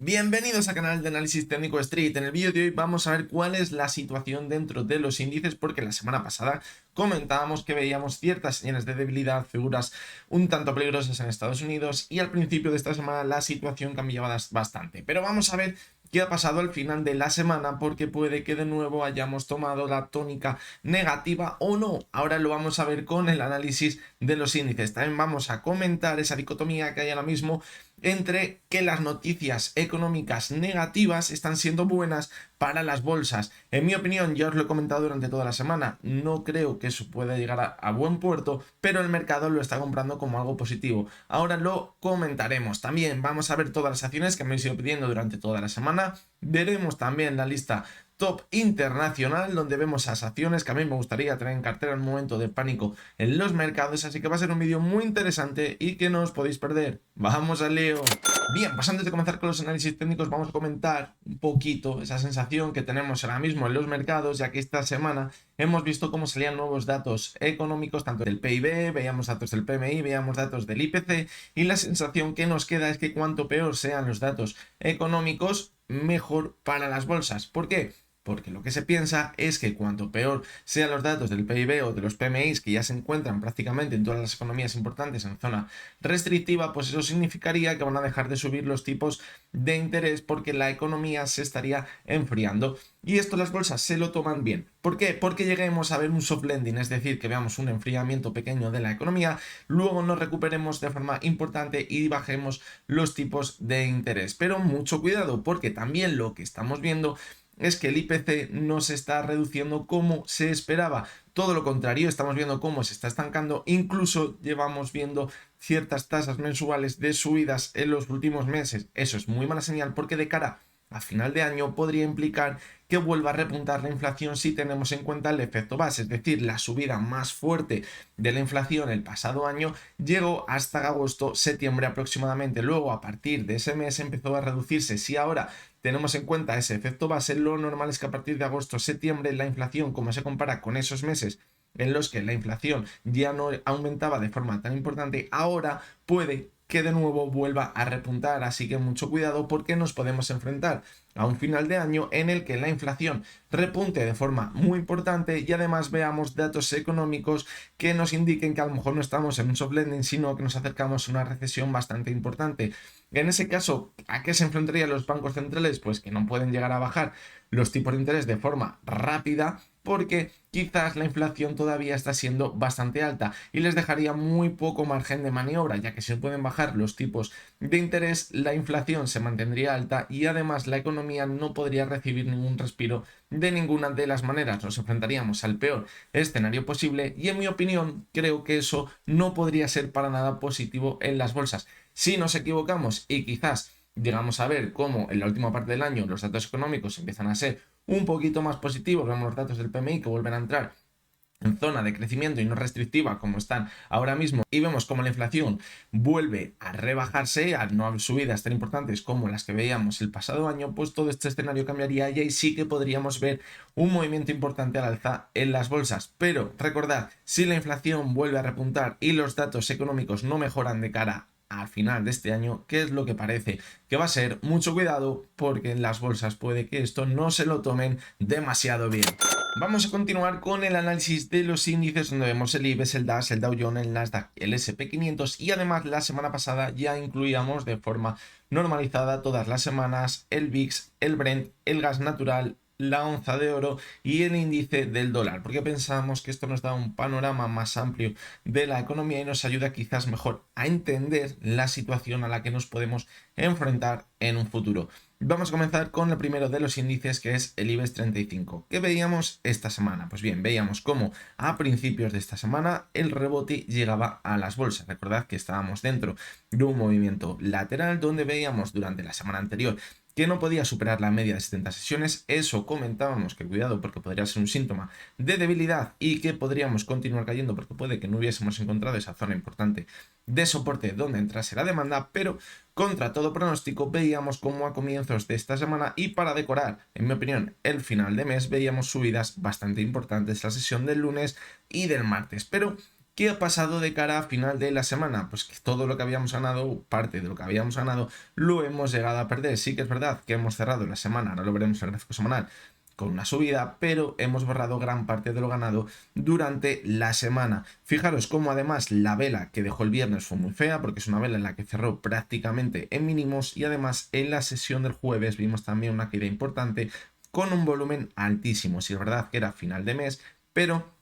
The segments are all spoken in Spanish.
Bienvenidos al canal de análisis técnico Street. En el vídeo de hoy vamos a ver cuál es la situación dentro de los índices, porque la semana pasada comentábamos que veíamos ciertas señales de debilidad, figuras un tanto peligrosas en Estados Unidos, y al principio de esta semana la situación cambiaba bastante. Pero vamos a ver qué ha pasado al final de la semana, porque puede que de nuevo hayamos tomado la tónica negativa o no. Ahora lo vamos a ver con el análisis de los índices. También vamos a comentar esa dicotomía que hay ahora mismo entre que las noticias económicas negativas están siendo buenas para las bolsas. En mi opinión, ya os lo he comentado durante toda la semana, no creo que eso pueda llegar a buen puerto, pero el mercado lo está comprando como algo positivo. Ahora lo comentaremos. También vamos a ver todas las acciones que me habéis ido pidiendo durante toda la semana. Veremos también la lista top internacional, donde vemos las acciones que a mí me gustaría tener en cartera en un momento de pánico en los mercados, así que va a ser un vídeo muy interesante y que no os podéis perder. ¡Vamos al lío! Bien, pues antes de comenzar con los análisis técnicos vamos a comentar un poquito esa sensación que tenemos ahora mismo en los mercados, ya que esta semana hemos visto cómo salían nuevos datos económicos, tanto del PIB, veíamos datos del PMI, veíamos datos del IPC, y la sensación que nos queda es que cuanto peor sean los datos económicos, mejor para las bolsas. ¿Por qué? Porque lo que se piensa es que cuanto peor sean los datos del PIB o de los PMIs, que ya se encuentran prácticamente en todas las economías importantes en zona restrictiva, pues eso significaría que van a dejar de subir los tipos de interés porque la economía se estaría enfriando. Y esto las bolsas se lo toman bien. ¿Por qué? Porque lleguemos a ver un soft landing, es decir, que veamos un enfriamiento pequeño de la economía, luego nos recuperemos de forma importante y bajemos los tipos de interés. Pero mucho cuidado, porque también lo que estamos viendo es que el IPC no se está reduciendo como se esperaba. Todo lo contrario, estamos viendo cómo se está estancando. Incluso llevamos viendo ciertas tasas mensuales de subidas en los últimos meses. Eso es muy mala señal, porque de cara a final de año podría implicar que vuelva a repuntar la inflación si tenemos en cuenta el efecto base, es decir, la subida más fuerte de la inflación el pasado año llegó hasta agosto, septiembre aproximadamente. Luego, a partir de ese mes empezó a reducirse. Si ahora tenemos en cuenta ese efecto base, lo normal es que a partir de agosto, septiembre, la inflación, como se compara con esos meses en los que la inflación ya no aumentaba de forma tan importante, ahora puede que de nuevo vuelva a repuntar. Así que mucho cuidado, porque nos podemos enfrentar a un final de año en el que la inflación repunte de forma muy importante y además veamos datos económicos que nos indiquen que a lo mejor no estamos en un soft landing, sino que nos acercamos a una recesión bastante importante. En ese caso, ¿a qué se enfrentarían los bancos centrales? Pues que no pueden llegar a bajar los tipos de interés de forma rápida, porque quizás la inflación todavía está siendo bastante alta y les dejaría muy poco margen de maniobra, ya que si pueden bajar los tipos de interés, la inflación se mantendría alta y además la economía no podría recibir ningún respiro de ninguna de las maneras. Nos enfrentaríamos al peor escenario posible y, en mi opinión, creo que eso no podría ser para nada positivo en las bolsas. Si nos equivocamos y quizás llegamos a ver cómo en la última parte del año los datos económicos empiezan a ser un poquito más positivos, vemos los datos del PMI que vuelven a entrar en zona de crecimiento y no restrictiva como están ahora mismo, y vemos como la inflación vuelve a rebajarse, a no haber subidas tan importantes como las que veíamos el pasado año, pues todo este escenario cambiaría y ahí sí que podríamos ver un movimiento importante al alza en las bolsas. Pero recordad, si la inflación vuelve a repuntar y los datos económicos no mejoran de cara al final de este año, ¿qué es lo que parece que va a ser? Mucho cuidado, porque en las bolsas puede que esto no se lo tomen demasiado bien. Vamos a continuar con el análisis de los índices, donde vemos el IBEX, el DAX, el Dow Jones, el Nasdaq, el SP500, y además la semana pasada ya incluíamos de forma normalizada todas las semanas el VIX, el Brent, el gas natural, la onza de oro y el índice del dólar, porque pensamos que esto nos da un panorama más amplio de la economía y nos ayuda quizás mejor a entender la situación a la que nos podemos enfrentar en un futuro. Vamos a comenzar con el primero de los índices, que es el IBEX 35. ¿Qué veíamos esta semana? Pues bien, veíamos cómo a principios de esta semana el rebote llegaba a las bolsas. Recordad que estábamos dentro de un movimiento lateral donde veíamos durante la semana anterior que no podía superar la media de 70 sesiones. Eso comentábamos que cuidado, porque podría ser un síntoma de debilidad y que podríamos continuar cayendo, porque puede que no hubiésemos encontrado esa zona importante de soporte donde entrase la demanda. Pero contra todo pronóstico veíamos como a comienzos de esta semana, y para decorar, en mi opinión, el final de mes, veíamos subidas bastante importantes la sesión del lunes y del martes. Pero ¿Qué ha pasado de cara a final de la semana? Pues que todo lo que habíamos ganado, parte de lo que habíamos ganado, lo hemos llegado a perder. Sí que es verdad que hemos cerrado la semana, ahora lo veremos en el gráfico semanal, con una subida, pero hemos borrado gran parte de lo ganado durante la semana. Fijaros cómo además la vela que dejó el viernes fue muy fea, porque es una vela en la que cerró prácticamente en mínimos, y además en la sesión del jueves vimos también una caída importante con un volumen altísimo. Sí es verdad que era final de mes, pero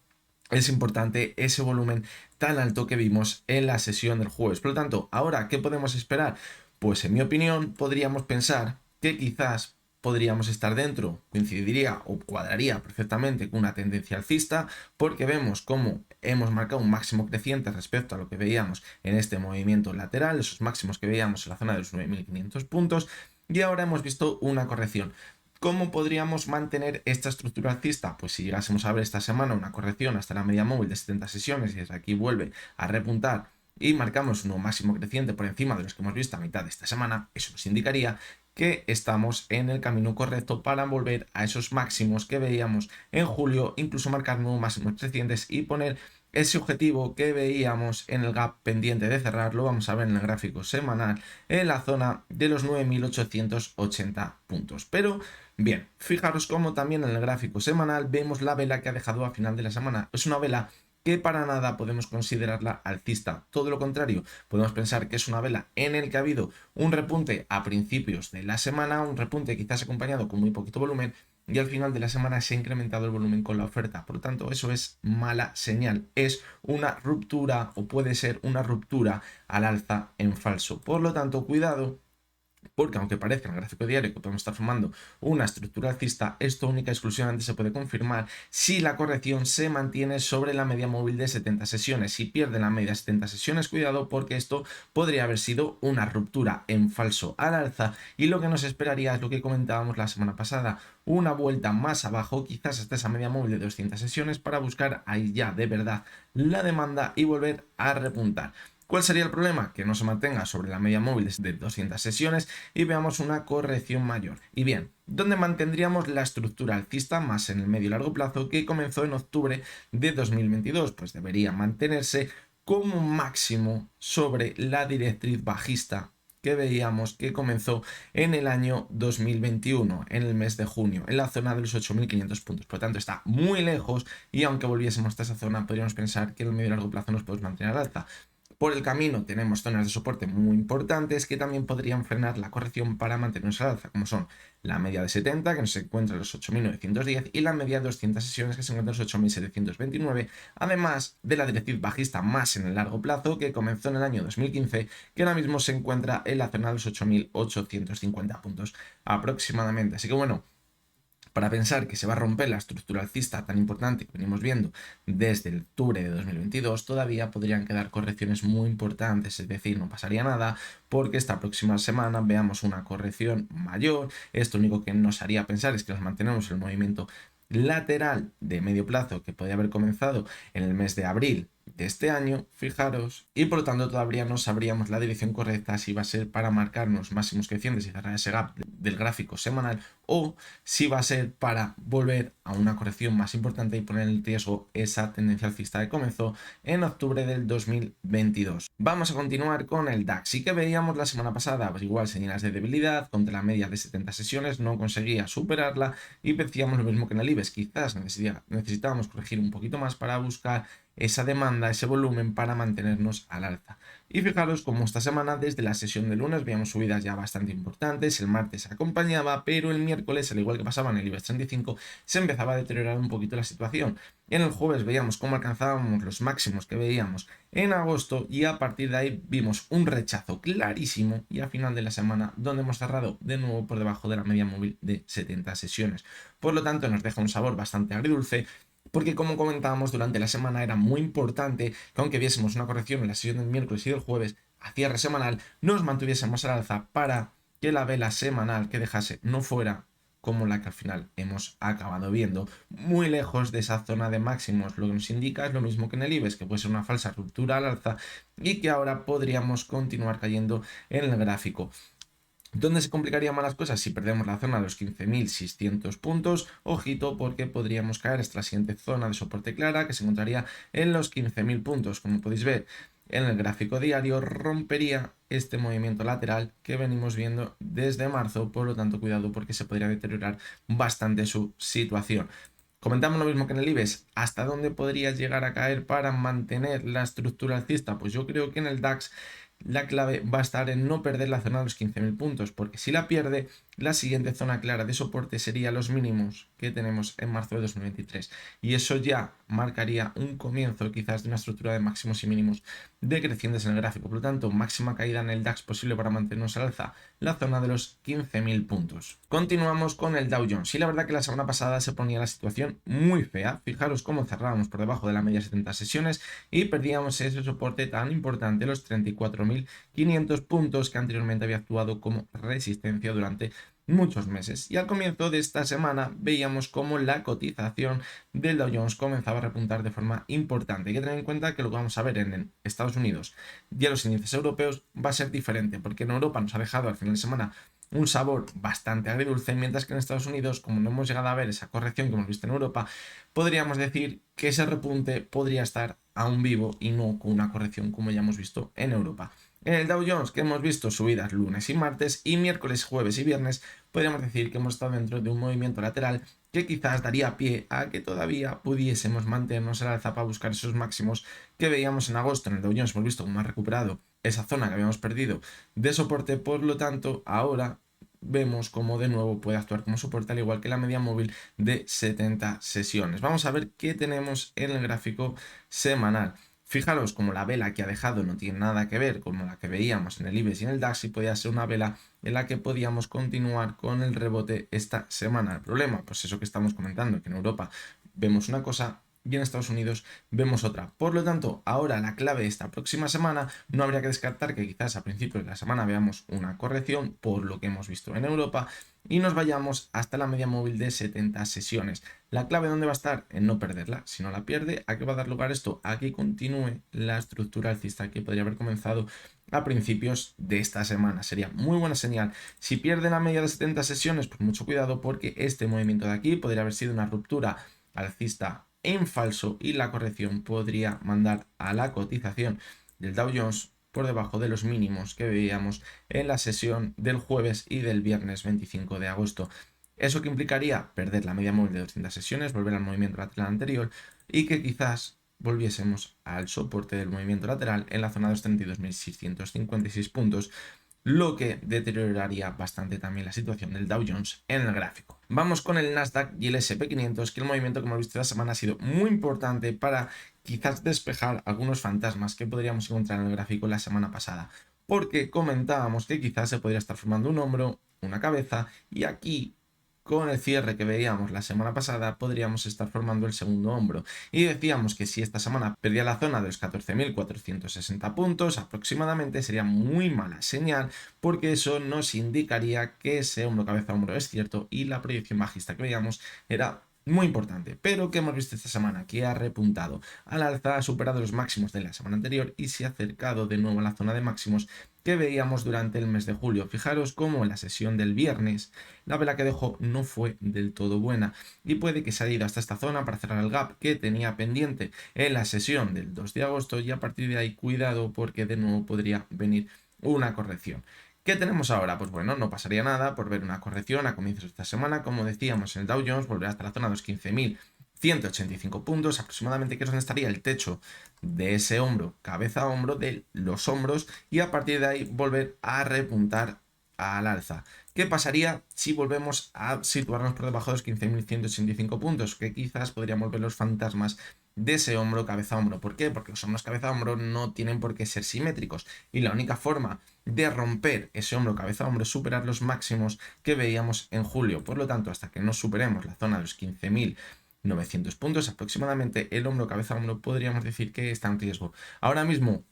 es importante ese volumen tan alto que vimos en la sesión del jueves. Por lo tanto, ahora, ¿qué podemos esperar? Pues en mi opinión, podríamos pensar que quizás podríamos estar dentro, coincidiría o cuadraría perfectamente con una tendencia alcista, porque vemos cómo hemos marcado un máximo creciente respecto a lo que veíamos en este movimiento lateral, esos máximos que veíamos en la zona de los 9.500 puntos, y ahora hemos visto una corrección. ¿Cómo podríamos mantener esta estructura alcista? Pues si llegásemos a ver esta semana una corrección hasta la media móvil de 70 sesiones y desde aquí vuelve a repuntar y marcamos un nuevo máximo creciente por encima de los que hemos visto a mitad de esta semana, eso nos indicaría que estamos en el camino correcto para volver a esos máximos que veíamos en julio, incluso marcar nuevos máximos crecientes y poner ese objetivo que veíamos en el gap pendiente de cerrar, lo vamos a ver en el gráfico semanal, en la zona de los 9.880 puntos. Pero bien, fijaros cómo también en el gráfico semanal vemos la vela que ha dejado a final de la semana. Es una vela que para nada podemos considerarla alcista. Todo lo contrario, podemos pensar que es una vela en el que ha habido un repunte a principios de la semana, un repunte quizás acompañado con muy poquito volumen, y al final de la semana se ha incrementado el volumen con la oferta. Por lo tanto, eso es mala señal. Es una ruptura o puede ser una ruptura al alza en falso. Por lo tanto, cuidado, porque aunque parezca en el gráfico diario que podemos estar formando una estructura alcista, esto única y exclusivamente se puede confirmar si la corrección se mantiene sobre la media móvil de 70 sesiones. Si pierde la media 70 sesiones, cuidado, porque esto podría haber sido una ruptura en falso al alza, y lo que nos esperaría es lo que comentábamos la semana pasada, una vuelta más abajo, quizás hasta esa media móvil de 200 sesiones, para buscar ahí ya de verdad la demanda y volver a repuntar. ¿Cuál sería el problema? Que no se mantenga sobre la media móvil de 200 sesiones y veamos una corrección mayor. Y bien, ¿dónde mantendríamos la estructura alcista más en el medio y largo plazo que comenzó en octubre de 2022? Pues debería mantenerse como máximo sobre la directriz bajista que veíamos que comenzó en el año 2021, en el mes de junio, en la zona de los 8.500 puntos. Por lo tanto, está muy lejos, y aunque volviésemos hasta esa zona, podríamos pensar que en el medio y largo plazo nos podemos mantener al alza. Por el camino tenemos zonas de soporte muy importantes que también podrían frenar la corrección para mantenernos al alza, como son la media de 70, que nos encuentra en los 8.910, y la media de 200 sesiones, que se encuentra en los 8.729, además de la directriz bajista más en el largo plazo, que comenzó en el año 2015, que ahora mismo se encuentra en la zona de los 8.850 puntos aproximadamente. Así que bueno, para pensar que se va a romper la estructura alcista tan importante que venimos viendo desde el octubre de 2022, todavía podrían quedar correcciones muy importantes, es decir, no pasaría nada porque esta próxima semana veamos una corrección mayor. Esto único que nos haría pensar es que nos mantenemos en el movimiento lateral de medio plazo que podría haber comenzado en el mes de abril de este año, fijaros, y por lo tanto todavía no sabríamos la dirección correcta si va a ser para marcarnos máximos crecientes y cerrar ese gap del gráfico semanal, o si va a ser para volver a una corrección más importante y poner en riesgo esa tendencia alcista que comenzó en octubre del 2022. Vamos a continuar con el DAX. Y que veíamos la semana pasada, pues igual señales de debilidad contra la media de 70 sesiones, no conseguía superarla, y decíamos lo mismo que en el IBEX, quizás necesitábamos corregir un poquito más para buscar esa demanda, ese volumen para mantenernos al alza. Y fijaros como esta semana, desde la sesión de lunes, veíamos subidas ya bastante importantes, el martes acompañaba, pero el miércoles, al igual que pasaba en el IBEX 35, se empezaba a deteriorar un poquito la situación. En el jueves veíamos cómo alcanzábamos los máximos que veíamos en agosto, y a partir de ahí vimos un rechazo clarísimo, y a final de la semana donde hemos cerrado de nuevo por debajo de la media móvil de 70 sesiones. Por lo tanto, nos deja un sabor bastante agridulce, porque como comentábamos durante la semana, era muy importante que aunque viésemos una corrección en la sesión del miércoles y del jueves a cierre semanal, nos mantuviésemos al alza para que la vela semanal que dejase no fuera como la que al final hemos acabado viendo, muy lejos de esa zona de máximos. Lo que nos indica es lo mismo que en el IBEX, que puede ser una falsa ruptura al alza y que ahora podríamos continuar cayendo en el gráfico. ¿Dónde se complicarían más las cosas? Si perdemos la zona de los 15.600 puntos, ojito porque podríamos caer hasta la siguiente zona de soporte clara que se encontraría en los 15.000 puntos. Como podéis ver en el gráfico diario, rompería este movimiento lateral que venimos viendo desde marzo, por lo tanto cuidado porque se podría deteriorar bastante su situación. Comentamos lo mismo que en el IBEX. ¿Hasta dónde podrías llegar a caer para mantener la estructura alcista? Pues yo creo que en el DAX la clave va a estar en no perder la zona de los 15.000 puntos, porque si la pierde, la siguiente zona clara de soporte sería los mínimos que tenemos en marzo de 2023. Y eso ya marcaría un comienzo quizás de una estructura de máximos y mínimos decrecientes en el gráfico. Por lo tanto, máxima caída en el DAX posible para mantenernos al alza, la zona de los 15.000 puntos. Continuamos con el Dow Jones. Y la verdad que la semana pasada se ponía la situación muy fea. Fijaros cómo cerrábamos por debajo de la media de 70 sesiones y perdíamos ese soporte tan importante, los 34.500 puntos que anteriormente había actuado como resistencia durante muchos meses. Y al comienzo de esta semana veíamos cómo la cotización del Dow Jones comenzaba a repuntar de forma importante. Hay que tener en cuenta que lo que vamos a ver en Estados Unidos y en los índices europeos va a ser diferente, porque en Europa nos ha dejado al final de semana un sabor bastante agridulce, mientras que en Estados Unidos, como no hemos llegado a ver esa corrección que hemos visto en Europa, podríamos decir que ese repunte podría estar aún vivo y no con una corrección como ya hemos visto en Europa. En el Dow Jones, que hemos visto subidas lunes y martes, y miércoles, jueves y viernes, podríamos decir que hemos estado dentro de un movimiento lateral que quizás daría pie a que todavía pudiésemos mantenernos al alza para buscar esos máximos que veíamos en agosto. En el Dow Jones hemos visto cómo ha recuperado esa zona que habíamos perdido de soporte, por lo tanto ahora vemos cómo de nuevo puede actuar como soporte, al igual que la media móvil de 70 sesiones. Vamos a ver qué tenemos en el gráfico semanal. Fijaros como la vela que ha dejado no tiene nada que ver con la que veíamos en el IBEX y en el DAX, y podía ser una vela en la que podíamos continuar con el rebote esta semana. El problema, pues eso que estamos comentando, que en Europa vemos una cosa y en Estados Unidos vemos otra. Por lo tanto, ahora la clave esta próxima semana, no habría que descartar que quizás a principios de la semana veamos una corrección por lo que hemos visto en Europa y nos vayamos hasta la media móvil de 70 sesiones. La clave dónde va a estar en no perderla. Si no la pierde, ¿a qué va a dar lugar esto? A que continúe la estructura alcista que podría haber comenzado a principios de esta semana. Sería muy buena señal. Si pierde la media de 70 sesiones, pues mucho cuidado, porque este movimiento de aquí podría haber sido una ruptura alcista en falso y la corrección podría mandar a la cotización del Dow Jones por debajo de los mínimos que veíamos en la sesión del jueves y del viernes 25 de agosto. ¿Eso que implicaría? Perder la media móvil de 200 sesiones, volver al movimiento lateral anterior y que quizás volviésemos al soporte del movimiento lateral en la zona de los 32.656 puntos, lo que deterioraría bastante también la situación del Dow Jones en el gráfico. Vamos con el Nasdaq y el S&P 500, que el movimiento que hemos visto esta semana ha sido muy importante para quizás despejar algunos fantasmas que podríamos encontrar en el gráfico la semana pasada, porque comentábamos que quizás se podría estar formando un hombro, una cabeza, y aquí con el cierre que veíamos la semana pasada podríamos estar formando el segundo hombro, y decíamos que si esta semana perdía la zona de los 14.460 puntos aproximadamente sería muy mala señal, porque eso nos indicaría que ese hombro cabeza hombro es cierto y la proyección bajista que veíamos era muy importante. Pero ¿qué hemos visto esta semana? Que ha repuntado al alza, ha superado los máximos de la semana anterior y se ha acercado de nuevo a la zona de máximos que veíamos durante el mes de julio. Fijaros cómo en la sesión del viernes la vela que dejó no fue del todo buena y puede que se haya ido hasta esta zona para cerrar el gap que tenía pendiente en la sesión del 2 de agosto, y a partir de ahí cuidado porque de nuevo podría venir una corrección. ¿Qué tenemos ahora? Pues bueno, no pasaría nada por ver una corrección a comienzos de esta semana. Como decíamos, en el Dow Jones volverá hasta la zona de los 15.185 puntos aproximadamente, que es donde estaría el techo de ese hombro, cabeza a hombro, de los hombros, y a partir de ahí volver a repuntar al alza. ¿Qué pasaría si volvemos a situarnos por debajo de los 15.185 puntos? Que quizás podríamos ver los fantasmas de ese hombro cabeza a hombro. ¿Por qué? Porque los hombros cabeza a hombro no tienen por qué ser simétricos, y la única forma de romper ese hombro cabeza a hombro es superar los máximos que veíamos en julio. Por lo tanto, hasta que no superemos la zona de los 15.900 puntos aproximadamente, el hombro cabeza a hombro podríamos decir que está en riesgo. Ahora mismo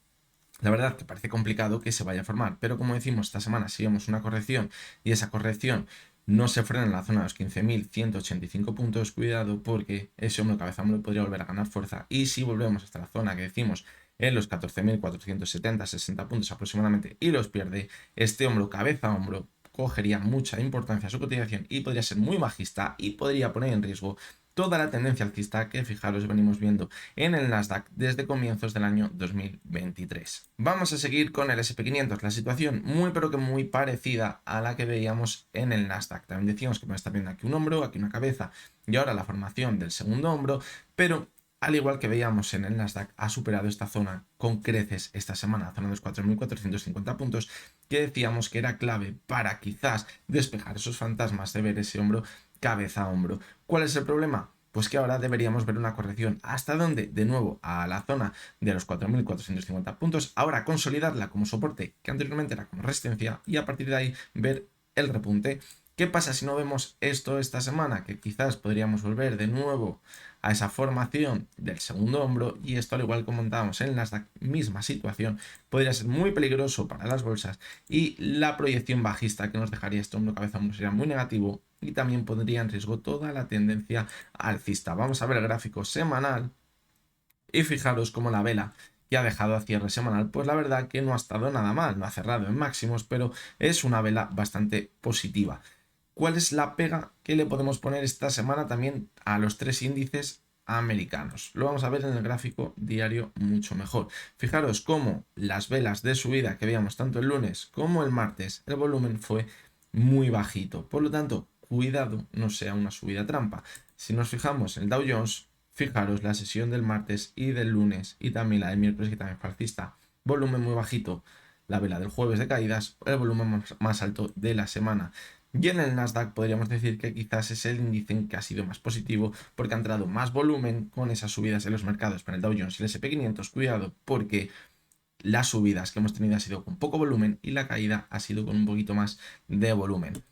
la verdad que parece complicado que se vaya a formar, pero como decimos, esta semana si vemos una corrección y esa corrección no se frena en la zona de los 15.185 puntos, cuidado, porque ese hombro cabeza hombro podría volver a ganar fuerza, y si volvemos hasta la zona que decimos en los 14.470-60 puntos aproximadamente y los pierde, este hombro cabeza hombro cogería mucha importancia a su cotización y podría ser muy bajista y podría poner en riesgo toda la tendencia alcista que, fijaros, venimos viendo en el Nasdaq desde comienzos del año 2023. Vamos a seguir con el SP500, la situación muy pero que muy parecida a la que veíamos en el Nasdaq. También decíamos que me está viendo aquí un hombro, aquí una cabeza y ahora la formación del segundo hombro, pero al igual que veíamos en el Nasdaq, ha superado esta zona con creces esta semana, zona de los 4.450 puntos, que decíamos que era clave para quizás despejar esos fantasmas de ver ese hombro cabeza a hombro. ¿Cuál es el problema? Pues que ahora deberíamos ver una corrección. ¿Hasta dónde? De nuevo, a la zona de los 4.450 puntos. Ahora consolidarla como soporte, que anteriormente era como resistencia, y a partir de ahí ver el repunte. ¿Qué pasa si no vemos esto esta semana? Que quizás podríamos volver de nuevo a esa formación del segundo hombro, y esto, al igual que comentábamos en la misma situación, podría ser muy peligroso para las bolsas, y la proyección bajista que nos dejaría este hombro cabeza hombro sería muy negativo y también pondría en riesgo toda la tendencia alcista. Vamos a ver el gráfico semanal y fijaros cómo la vela que ha dejado a cierre semanal, pues la verdad que no ha estado nada mal, no ha cerrado en máximos, pero es una vela bastante positiva. ¿Cuál es la pega que le podemos poner esta semana también a los tres índices americanos? Lo vamos a ver en el gráfico diario mucho mejor. Fijaros cómo las velas de subida que veíamos tanto el lunes como el martes, el volumen fue muy bajito. Por lo tanto, cuidado, no sea una subida trampa. Si nos fijamos en el Dow Jones, fijaros la sesión del martes y del lunes y también la del miércoles, que también fue alcista, volumen muy bajito. La vela del jueves de caídas, el volumen más alto de la semana. Y en el Nasdaq podríamos decir que quizás es el índice que ha sido más positivo porque ha entrado más volumen con esas subidas en los mercados. Para el Dow Jones y el SP500, cuidado, porque las subidas que hemos tenido ha sido con poco volumen y la caída ha sido con un poquito más de volumen.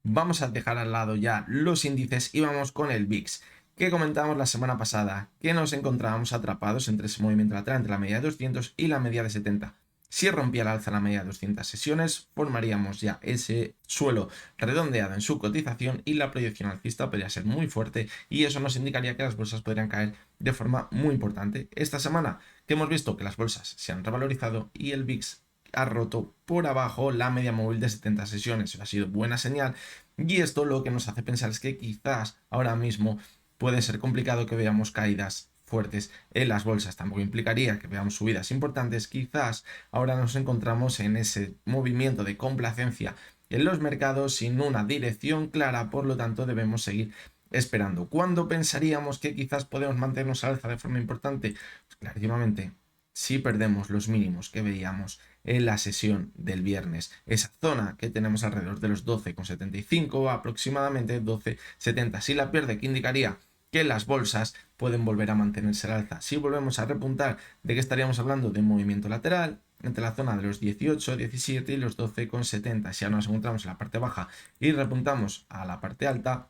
Vamos a dejar al lado ya los índices y vamos con el VIX, que comentamos la semana pasada, que nos encontrábamos atrapados entre ese movimiento lateral entre la media de 200 y la media de 70. Si rompía al alza la media de 200 sesiones, formaríamos ya ese suelo redondeado en su cotización y la proyección alcista podría ser muy fuerte, y eso nos indicaría que las bolsas podrían caer de forma muy importante. Esta semana que hemos visto que las bolsas se han revalorizado y el VIX ha roto por abajo la media móvil de 70 sesiones, eso ha sido buena señal, y esto lo que nos hace pensar es que quizás ahora mismo puede ser complicado que veamos caídas fuertes en las bolsas. Tampoco implicaría que veamos subidas importantes. Quizás ahora nos encontramos en ese movimiento de complacencia en los mercados sin una dirección clara, por lo tanto debemos seguir esperando. ¿Cuándo pensaríamos que quizás podemos mantenernos al alza de forma importante? Pues clarísimamente, si perdemos los mínimos que veíamos en la sesión del viernes, esa zona que tenemos alrededor de los 12,75, aproximadamente 12,70. Si la pierde, que indicaría que las bolsas pueden volver a mantenerse al alza. Si volvemos a repuntar, ¿de qué estaríamos hablando? De movimiento lateral entre la zona de los 18, 17 y los 12,70. Si ahora nos encontramos en la parte baja y repuntamos a la parte alta,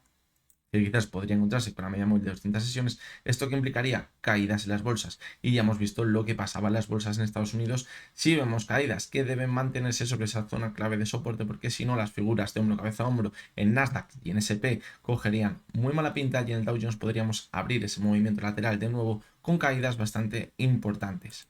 que quizás podría encontrarse con la media móvil de 200 sesiones, esto que implicaría caídas en las bolsas. Y ya hemos visto lo que pasaba en las bolsas en Estados Unidos. Si vemos caídas que deben mantenerse sobre esa zona clave de soporte, porque si no las figuras de hombro cabeza a hombro en Nasdaq y en SP cogerían muy mala pinta, y en el Dow Jones podríamos abrir ese movimiento lateral de nuevo con caídas bastante importantes.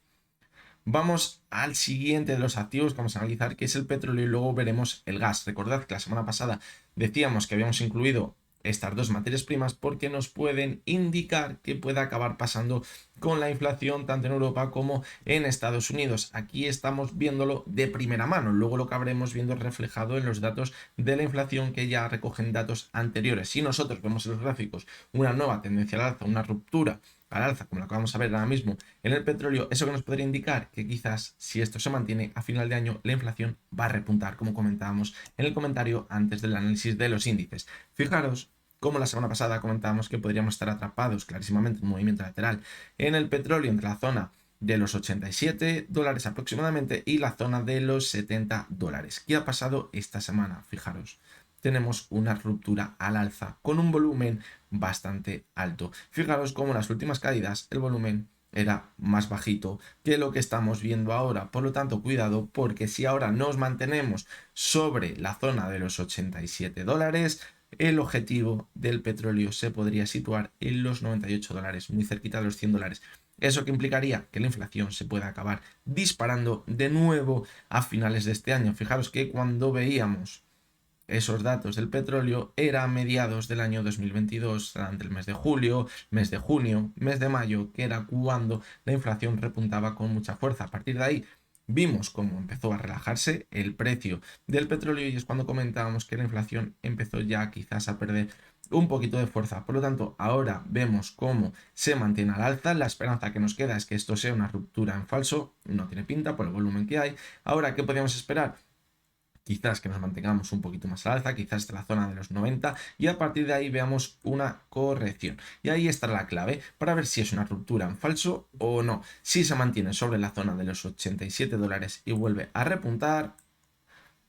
Vamos al siguiente de los activos que vamos a analizar, que es el petróleo, y luego veremos el gas. Recordad que la semana pasada decíamos que habíamos incluido estas dos materias primas porque nos pueden indicar qué puede acabar pasando con la inflación tanto en Europa como en Estados Unidos. Aquí estamos viéndolo de primera mano, luego lo que habremos viendo reflejado en los datos de la inflación, que ya recogen datos anteriores. Si nosotros vemos en los gráficos una nueva tendencia al alza, una ruptura al alza, como la que vamos a ver ahora mismo en el petróleo, eso que nos podría indicar que quizás, si esto se mantiene a final de año, la inflación va a repuntar, como comentábamos en el comentario antes del análisis de los índices. Fijaros como la semana pasada comentábamos que podríamos estar atrapados clarísimamente en un movimiento lateral en el petróleo entre la zona de los $87 aproximadamente y la zona de los $70. ¿Qué ha pasado esta semana? Fijaros, tenemos una ruptura al alza con un volumen bastante alto. Fijaros cómo en las últimas caídas el volumen era más bajito que lo que estamos viendo ahora. Por lo tanto, cuidado, porque si ahora nos mantenemos sobre la zona de los $87, el objetivo del petróleo se podría situar en los $98, muy cerquita de los $100. Eso que implicaría que la inflación se pueda acabar disparando de nuevo a finales de este año. Fijaros que cuando veíamos esos datos del petróleo era a mediados del año 2022, durante el mes de julio, mes de junio, mes de mayo, que era cuando la inflación repuntaba con mucha fuerza. A partir de ahí vimos cómo empezó a relajarse el precio del petróleo y es cuando comentábamos que la inflación empezó ya quizás a perder un poquito de fuerza. Por lo tanto, ahora vemos cómo se mantiene al alza. La esperanza que nos queda es que esto sea una ruptura en falso. No tiene pinta por el volumen que hay. Ahora, ¿qué podríamos esperar? Quizás que nos mantengamos un poquito más al alza, quizás hasta la zona de los 90 y a partir de ahí veamos una corrección. Y ahí estará la clave para ver si es una ruptura en falso o no. Si se mantiene sobre la zona de los $87 y vuelve a repuntar,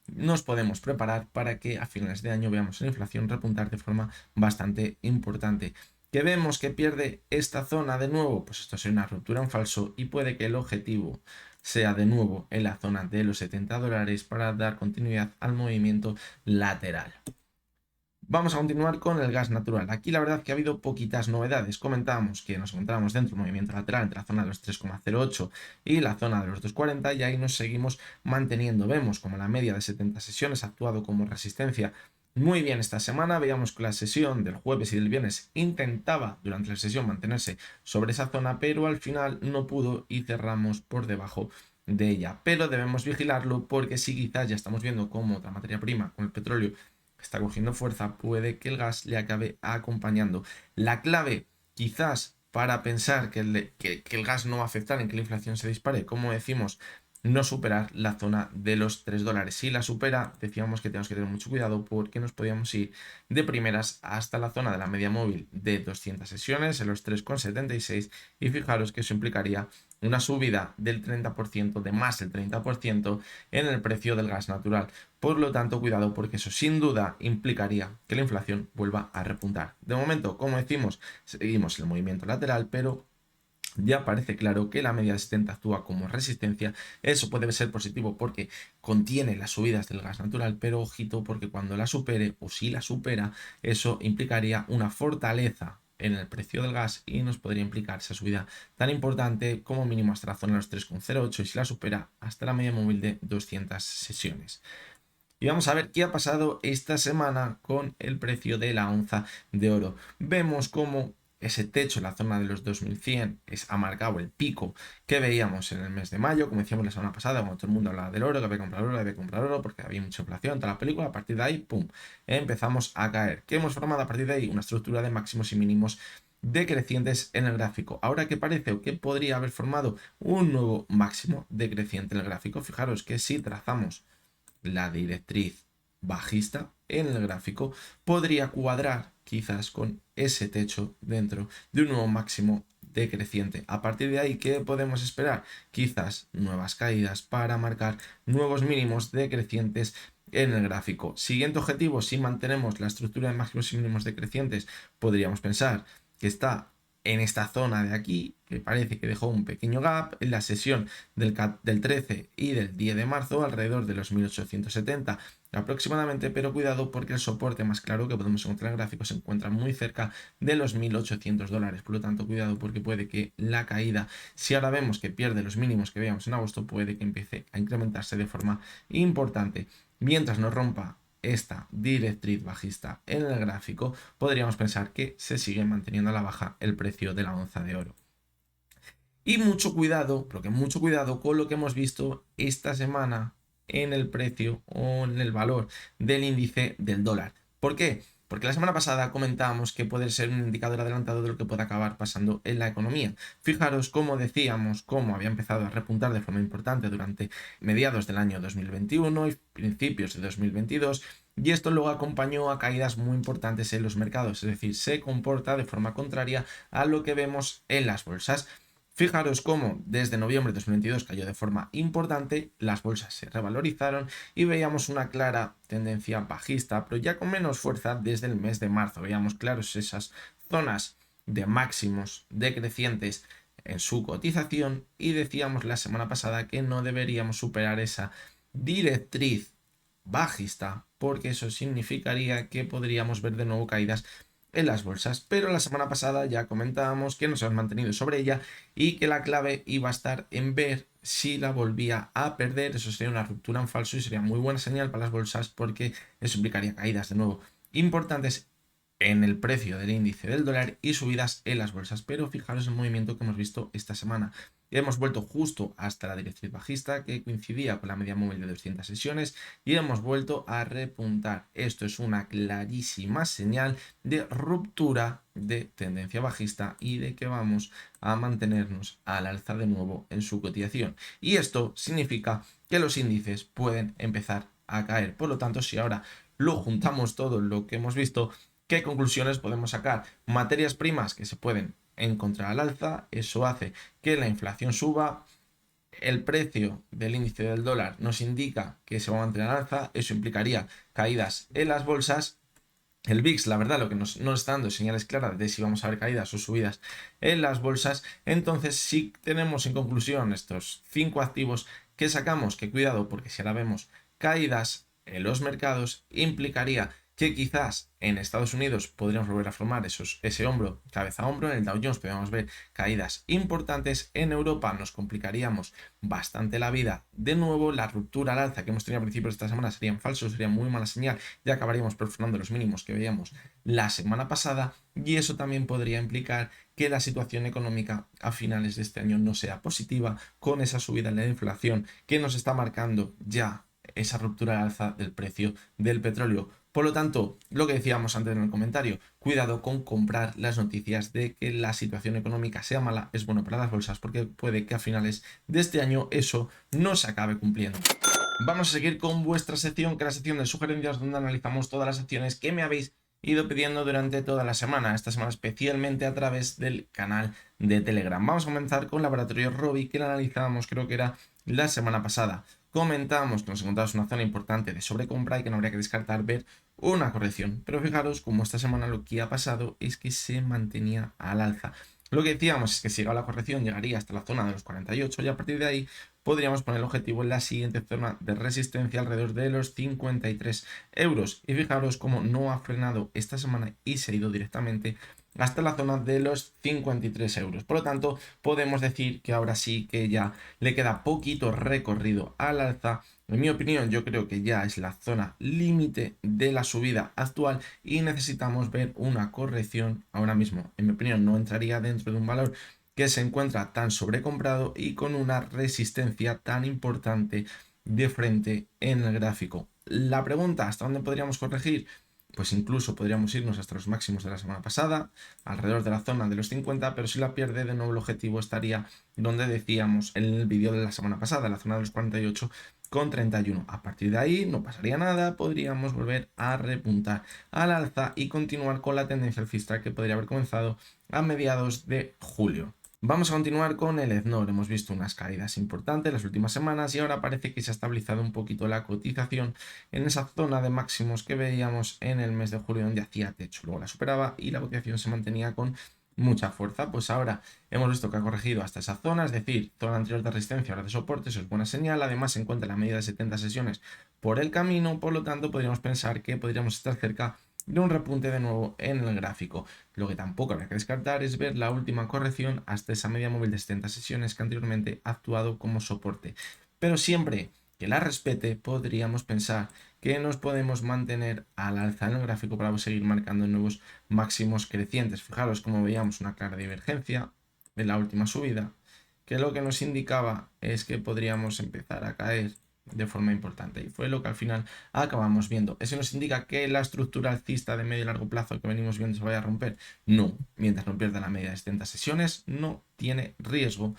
nos podemos preparar para que a finales de año veamos la inflación repuntar de forma bastante importante. ¿Que vemos que pierde esta zona de nuevo? Pues esto sería una ruptura en falso y puede que el objetivo sea de nuevo en la zona de los $70 para dar continuidad al movimiento lateral. Vamos a continuar con el gas natural. Aquí la verdad que ha habido poquitas novedades. Comentábamos que nos encontramos dentro del movimiento lateral entre la zona de los 3,08 y la zona de los 2,40 y ahí nos seguimos manteniendo. Vemos como la media de 70 sesiones ha actuado como resistencia muy bien esta semana. Veíamos que la sesión del jueves y del viernes intentaba durante la sesión mantenerse sobre esa zona, pero al final no pudo y cerramos por debajo de ella. Pero debemos vigilarlo porque si quizás ya estamos viendo cómo otra materia prima, con el petróleo, está cogiendo fuerza, puede que el gas le acabe acompañando. La clave, quizás, para pensar que el gas no va a afectar en que la inflación se dispare, como decimos, no superar la zona de los $3. Si la supera, decíamos que tenemos que tener mucho cuidado porque nos podíamos ir de primeras hasta la zona de la media móvil de 200 sesiones, en los 3,76, y fijaros que eso implicaría una subida del 30%, de más del 30% en el precio del gas natural. Por lo tanto, cuidado porque eso sin duda implicaría que la inflación vuelva a repuntar. De momento, como decimos, seguimos el movimiento lateral, pero ya parece claro que la media de 70 actúa como resistencia. Eso puede ser positivo porque contiene las subidas del gas natural, pero ojito porque cuando la supere o si la supera, eso implicaría una fortaleza en el precio del gas y nos podría implicar esa subida tan importante como mínimo hasta la zona de los 3,08 y si la supera hasta la media móvil de 200 sesiones. Y vamos a ver qué ha pasado esta semana con el precio de la onza de oro. Vemos cómo ese techo en la zona de los 2100 ha marcado el pico que veíamos en el mes de mayo, como decíamos la semana pasada, cuando todo el mundo hablaba del oro, que había que comprar oro, porque había mucha inflación, toda la película. A partir de ahí, pum, empezamos a caer. ¿Qué hemos formado a partir de ahí? Una estructura de máximos y mínimos decrecientes en el gráfico. Ahora que parece o que podría haber formado un nuevo máximo decreciente en el gráfico, fijaros que si trazamos la directriz bajista en el gráfico podría cuadrar quizás con ese techo dentro de un nuevo máximo decreciente. A partir de ahí, ¿qué podemos esperar? Quizás nuevas caídas para marcar nuevos mínimos decrecientes en el gráfico. Siguiente objetivo, si mantenemos la estructura de máximos y mínimos decrecientes, podríamos pensar que está en esta zona de aquí, que parece que dejó un pequeño gap en la sesión del 13 y del 10 de marzo, alrededor de los 1870 aproximadamente, pero cuidado porque el soporte más claro que podemos encontrar en el gráfico se encuentra muy cerca de los $1800. Por lo tanto, cuidado porque puede que la caída, si ahora vemos que pierde los mínimos que veíamos en agosto, puede que empiece a incrementarse de forma importante. Mientras no rompa esta directriz bajista en el gráfico, podríamos pensar que se sigue manteniendo a la baja el precio de la onza de oro. Y mucho cuidado, pero que mucho cuidado con lo que hemos visto esta semana en el precio o en el valor del índice del dólar. ¿Por qué? Porque la semana pasada comentábamos que puede ser un indicador adelantado de lo que puede acabar pasando en la economía. Fijaros cómo decíamos, cómo había empezado a repuntar de forma importante durante mediados del año 2021 y principios de 2022, y esto luego acompañó a caídas muy importantes en los mercados, es decir, se comporta de forma contraria a lo que vemos en las bolsas. Fijaros cómo desde noviembre de 2022 cayó de forma importante, las bolsas se revalorizaron y veíamos una clara tendencia bajista, pero ya con menos fuerza desde el mes de marzo. Veíamos claros esas zonas de máximos decrecientes en su cotización y decíamos la semana pasada que no deberíamos superar esa directriz bajista porque eso significaría que podríamos ver de nuevo caídas en las bolsas, pero la semana pasada ya comentábamos que nos hemos mantenido sobre ella y que la clave iba a estar en ver si la volvía a perder. Eso sería una ruptura en falso y sería muy buena señal para las bolsas porque eso implicaría caídas de nuevo importantes en el precio del índice del dólar y subidas en las bolsas. Pero fijaros el movimiento que hemos visto esta semana. Hemos vuelto justo hasta la directriz bajista que coincidía con la media móvil de 200 sesiones y hemos vuelto a repuntar. Esto es una clarísima señal de ruptura de tendencia bajista y de que vamos a mantenernos al alza de nuevo en su cotización. Y esto significa que los índices pueden empezar a caer. Por lo tanto, si ahora lo juntamos todo lo que hemos visto, ¿qué conclusiones podemos sacar? Materias primas que se pueden encontrar al alza, eso hace que la inflación suba, el precio del índice del dólar nos indica que se va a mantener al alza, eso implicaría caídas en las bolsas. El VIX, la verdad, lo que no está dando señales claras de si vamos a ver caídas o subidas en las bolsas. Entonces, si tenemos en conclusión estos 5 activos que sacamos, que cuidado, porque si ahora vemos caídas en los mercados, implicaría que quizás en Estados Unidos podríamos volver a formar ese hombro, cabeza a hombro. En el Dow Jones podríamos ver caídas importantes. En Europa nos complicaríamos bastante la vida. De nuevo, la ruptura al alza que hemos tenido a principios de esta semana sería en falso, sería muy mala señal y acabaríamos perforando los mínimos que veíamos la semana pasada. Y eso también podría implicar que la situación económica a finales de este año no sea positiva, con esa subida en la inflación que nos está marcando ya esa ruptura al alza del precio del petróleo. Por lo tanto, lo que decíamos antes en el comentario, cuidado con comprar las noticias de que la situación económica sea mala, es bueno para las bolsas porque puede que a finales de este año eso no se acabe cumpliendo. Vamos a seguir con vuestra sección, que es la sección de sugerencias, donde analizamos todas las acciones que me habéis ido pidiendo durante toda la semana, esta semana especialmente a través del canal de Telegram. Vamos a comenzar con Laboratorio Robi, que la analizábamos, creo que era la semana pasada. Comentábamos que nos encontramos una zona importante de sobrecompra y que no habría que descartar ver una corrección. Pero fijaros como esta semana lo que ha pasado es que se mantenía al alza. Lo que decíamos es que si llegaba la corrección llegaría hasta la zona de los 48 y a partir de ahí podríamos poner el objetivo en la siguiente zona de resistencia alrededor de los 53 euros. Y fijaros cómo no ha frenado esta semana y se ha ido directamente hasta la zona de los 53 euros. Por lo tanto, podemos decir que ahora sí que ya le queda poquito recorrido al alza. En mi opinión, yo creo que ya es la zona límite de la subida actual y necesitamos ver una corrección ahora mismo. En mi opinión, no entraría dentro de un valor que se encuentra tan sobrecomprado y con una resistencia tan importante de frente en el gráfico. La pregunta, ¿hasta dónde podríamos corregir? Pues incluso podríamos irnos hasta los máximos de la semana pasada, alrededor de la zona de los 50, pero si la pierde, de nuevo el objetivo estaría donde decíamos en el vídeo de la semana pasada, la zona de los 48,31. A partir de ahí no pasaría nada, podríamos volver a repuntar al alza y continuar con la tendencia alcista que podría haber comenzado a mediados de julio. Vamos a continuar con el Eznor. Hemos visto unas caídas importantes las últimas semanas y ahora parece que se ha estabilizado un poquito la cotización en esa zona de máximos que veíamos en el mes de julio, donde hacía techo. Luego la superaba y la cotización se mantenía con mucha fuerza. Pues ahora hemos visto que ha corregido hasta esa zona, es decir, zona anterior de resistencia, ahora de soporte. Eso es buena señal. Además se encuentra la media de 70 sesiones por el camino, por lo tanto podríamos pensar que podríamos estar cerca de un repunte de nuevo en el gráfico. Lo que tampoco habría que descartar es ver la última corrección hasta esa media móvil de 70 sesiones que anteriormente ha actuado como soporte. Pero siempre que la respete, podríamos pensar que nos podemos mantener al alza en el gráfico para seguir marcando nuevos máximos crecientes. Fijaros como veíamos una clara divergencia en la última subida, que lo que nos indicaba es que podríamos empezar a caer de forma importante y fue lo que al final acabamos viendo. ¿Eso nos indica que la estructura alcista de medio y largo plazo que venimos viendo se vaya a romper? No, mientras no pierda la media de 70 sesiones no tiene riesgo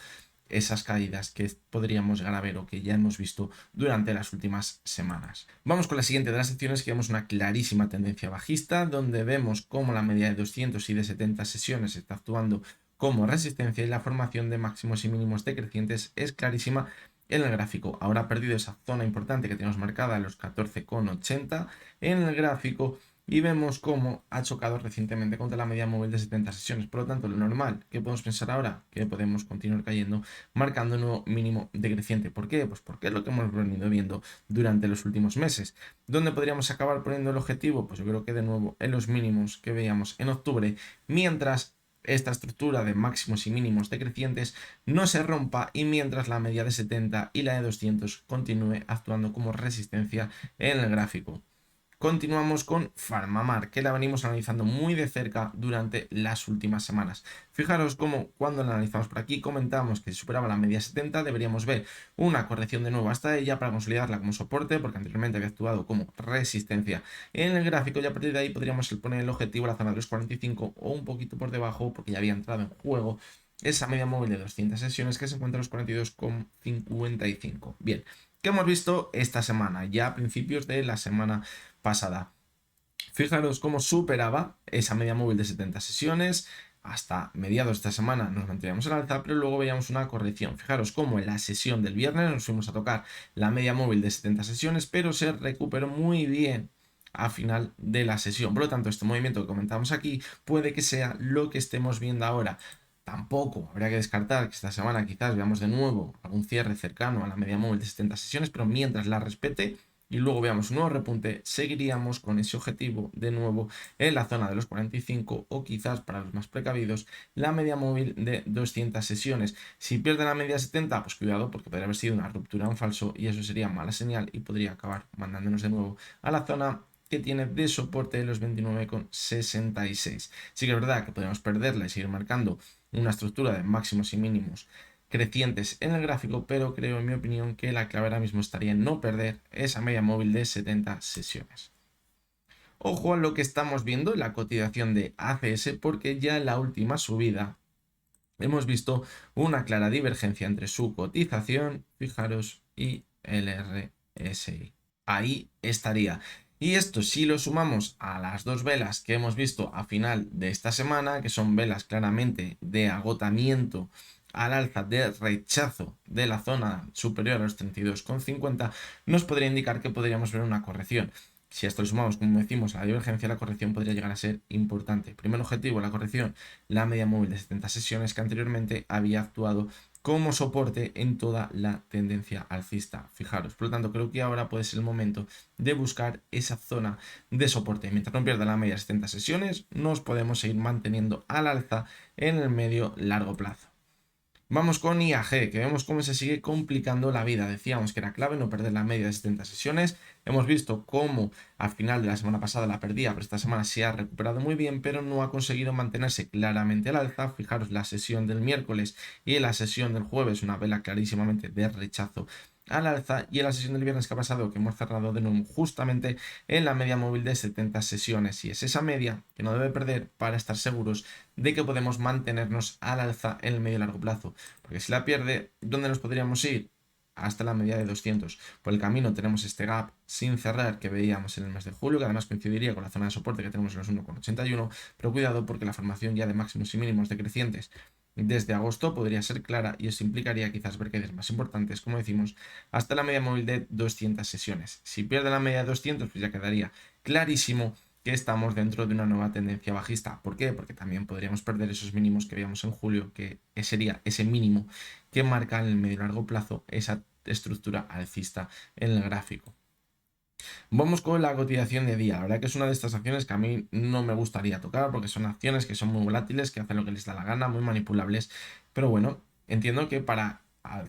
esas caídas que podríamos llegar a ver o que ya hemos visto durante las últimas semanas. Vamos con la siguiente de las secciones, que vemos una clarísima tendencia bajista donde vemos cómo la media de 200 y de 70 sesiones está actuando como resistencia y la formación de máximos y mínimos decrecientes es clarísima en el gráfico. Ahora ha perdido esa zona importante que tenemos marcada en los 14,80 en el gráfico y vemos cómo ha chocado recientemente contra la media móvil de 70 sesiones. Por lo tanto, lo normal que podemos pensar ahora, que podemos continuar cayendo marcando un nuevo mínimo decreciente. ¿Por qué? Pues porque es lo que hemos venido viendo durante los últimos meses. ¿Dónde podríamos acabar poniendo el objetivo? Pues yo creo que de nuevo en los mínimos que veíamos en octubre, mientras esta estructura de máximos y mínimos decrecientes no se rompa y mientras la media de 70 y la de 200 continúe actuando como resistencia en el gráfico. Continuamos con PharmaMar, que la venimos analizando muy de cerca durante las últimas semanas. Fijaros cómo cuando la analizamos por aquí comentamos que si superaba la media 70 deberíamos ver una corrección de nuevo hasta ella para consolidarla como soporte, porque anteriormente había actuado como resistencia en el gráfico y a partir de ahí podríamos poner el objetivo a la zona de los 45 o un poquito por debajo porque ya había entrado en juego esa media móvil de 200 sesiones que se encuentra en los 42,55. Bien, ¿qué hemos visto esta semana? Ya a principios de la semana pasada. Fijaros cómo superaba esa media móvil de 70 sesiones. Hasta mediados de esta semana nos manteníamos al alza, pero luego veíamos una corrección. Fijaros cómo en la sesión del viernes nos fuimos a tocar la media móvil de 70 sesiones, pero se recuperó muy bien a final de la sesión. Por lo tanto, este movimiento que comentamos aquí puede que sea lo que estemos viendo ahora. Tampoco habría que descartar que esta semana quizás veamos de nuevo algún cierre cercano a la media móvil de 70 sesiones, pero mientras la respete y luego veamos un nuevo repunte, seguiríamos con ese objetivo de nuevo en la zona de los 45 o quizás para los más precavidos la media móvil de 200 sesiones. Si pierde la media 70, pues cuidado porque podría haber sido una ruptura en falso y eso sería mala señal y podría acabar mandándonos de nuevo a la zona que tiene de soporte de los 29,66. Sí que es verdad que podemos perderla y seguir marcando una estructura de máximos y mínimos crecientes en el gráfico, pero creo en mi opinión que la clave ahora mismo estaría en no perder esa media móvil de 70 sesiones. Ojo a lo que estamos viendo en la cotización de ACS porque ya en la última subida hemos visto una clara divergencia entre su cotización, fijaros, y el RSI. Ahí estaría. Y esto si lo sumamos a las dos velas que hemos visto a final de esta semana, que son velas claramente de agotamiento al alza de rechazo de la zona superior a los 32,50, nos podría indicar que podríamos ver una corrección. Si esto lo sumamos, como decimos, a la divergencia, la corrección podría llegar a ser importante. Primer objetivo, la corrección, la media móvil de 70 sesiones que anteriormente había actuado como soporte en toda la tendencia alcista. Fijaros, por lo tanto, creo que ahora puede ser el momento de buscar esa zona de soporte. Mientras no pierda la media de 70 sesiones, nos podemos seguir manteniendo al alza en el medio largo plazo. Vamos con IAG, que vemos cómo se sigue complicando la vida. Decíamos que era clave no perder la media de 70 sesiones. Hemos visto cómo al final de la semana pasada la perdía, pero esta semana se ha recuperado muy bien, pero no ha conseguido mantenerse claramente al alza. Fijaros la sesión del miércoles y la sesión del jueves, una vela clarísimamente de rechazo al alza, y en la sesión del viernes que ha pasado, que hemos cerrado de nuevo justamente en la media móvil de 70 sesiones, y es esa media que no debe perder para estar seguros de que podemos mantenernos al alza en el medio y largo plazo, porque si la pierde, ¿dónde nos podríamos ir? Hasta la media de 200. Por el camino tenemos este gap sin cerrar que veíamos en el mes de julio, que además coincidiría con la zona de soporte que tenemos en los 1,81, pero cuidado porque la formación ya de máximos y mínimos decrecientes desde agosto podría ser clara y eso implicaría quizás ver caídas más importantes, como decimos, hasta la media móvil de 200 sesiones. Si pierde la media de 200, pues ya quedaría clarísimo que estamos dentro de una nueva tendencia bajista. ¿Por qué? Porque también podríamos perder esos mínimos que veíamos en julio, que sería ese mínimo que marca en el medio y largo plazo esa estructura alcista en el gráfico. Vamos con la cotización de día. La verdad que es una de estas acciones que a mí no me gustaría tocar porque son acciones que son muy volátiles, que hacen lo que les da la gana, muy manipulables. Pero bueno, entiendo que para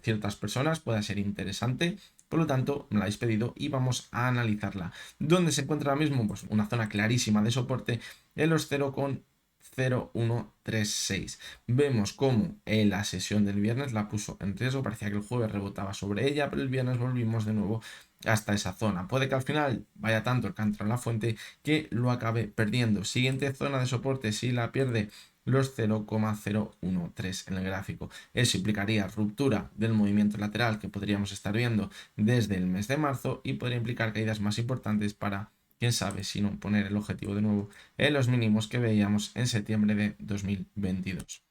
ciertas personas pueda ser interesante. Por lo tanto, me la habéis pedido y vamos a analizarla. ¿Dónde se encuentra ahora mismo? Pues una zona clarísima de soporte en los 0,0136. Vemos cómo en la sesión del viernes la puso en riesgo. Parecía que el jueves rebotaba sobre ella, pero el viernes volvimos de nuevo hasta esa zona. Puede que al final vaya tanto el que entra en la fuente que lo acabe perdiendo. Siguiente zona de soporte, si la pierde, los 0,013 en el gráfico. Eso implicaría ruptura del movimiento lateral que podríamos estar viendo desde el mes de marzo y podría implicar caídas más importantes para, quién sabe, si no poner el objetivo de nuevo en los mínimos que veíamos en septiembre de 2022.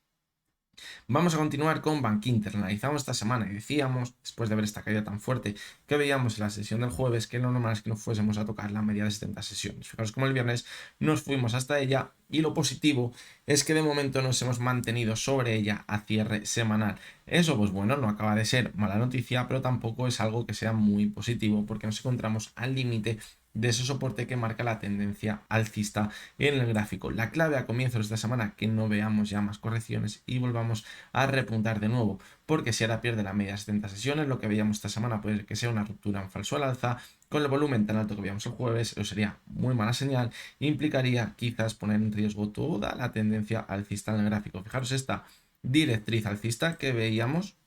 Vamos a continuar con Bank Inter. Analizamos esta semana y decíamos, después de ver esta caída tan fuerte, que veíamos en la sesión del jueves, que lo normal es que no fuésemos a tocar la media de 70 sesiones. Fijaros como el viernes nos fuimos hasta ella y lo positivo es que de momento nos hemos mantenido sobre ella a cierre semanal. Eso, pues bueno, no acaba de ser mala noticia, pero tampoco es algo que sea muy positivo porque nos encontramos al límite de ese soporte que marca la tendencia alcista en el gráfico. La clave a comienzos de esta semana que no veamos ya más correcciones y volvamos a repuntar de nuevo, porque si ahora pierde la media de 70 sesiones, lo que veíamos esta semana puede que sea una ruptura en falso al alza, con el volumen tan alto que veíamos el jueves, eso sería muy mala señal e implicaría quizás poner en riesgo toda la tendencia alcista en el gráfico. Fijaros esta directriz alcista que veíamos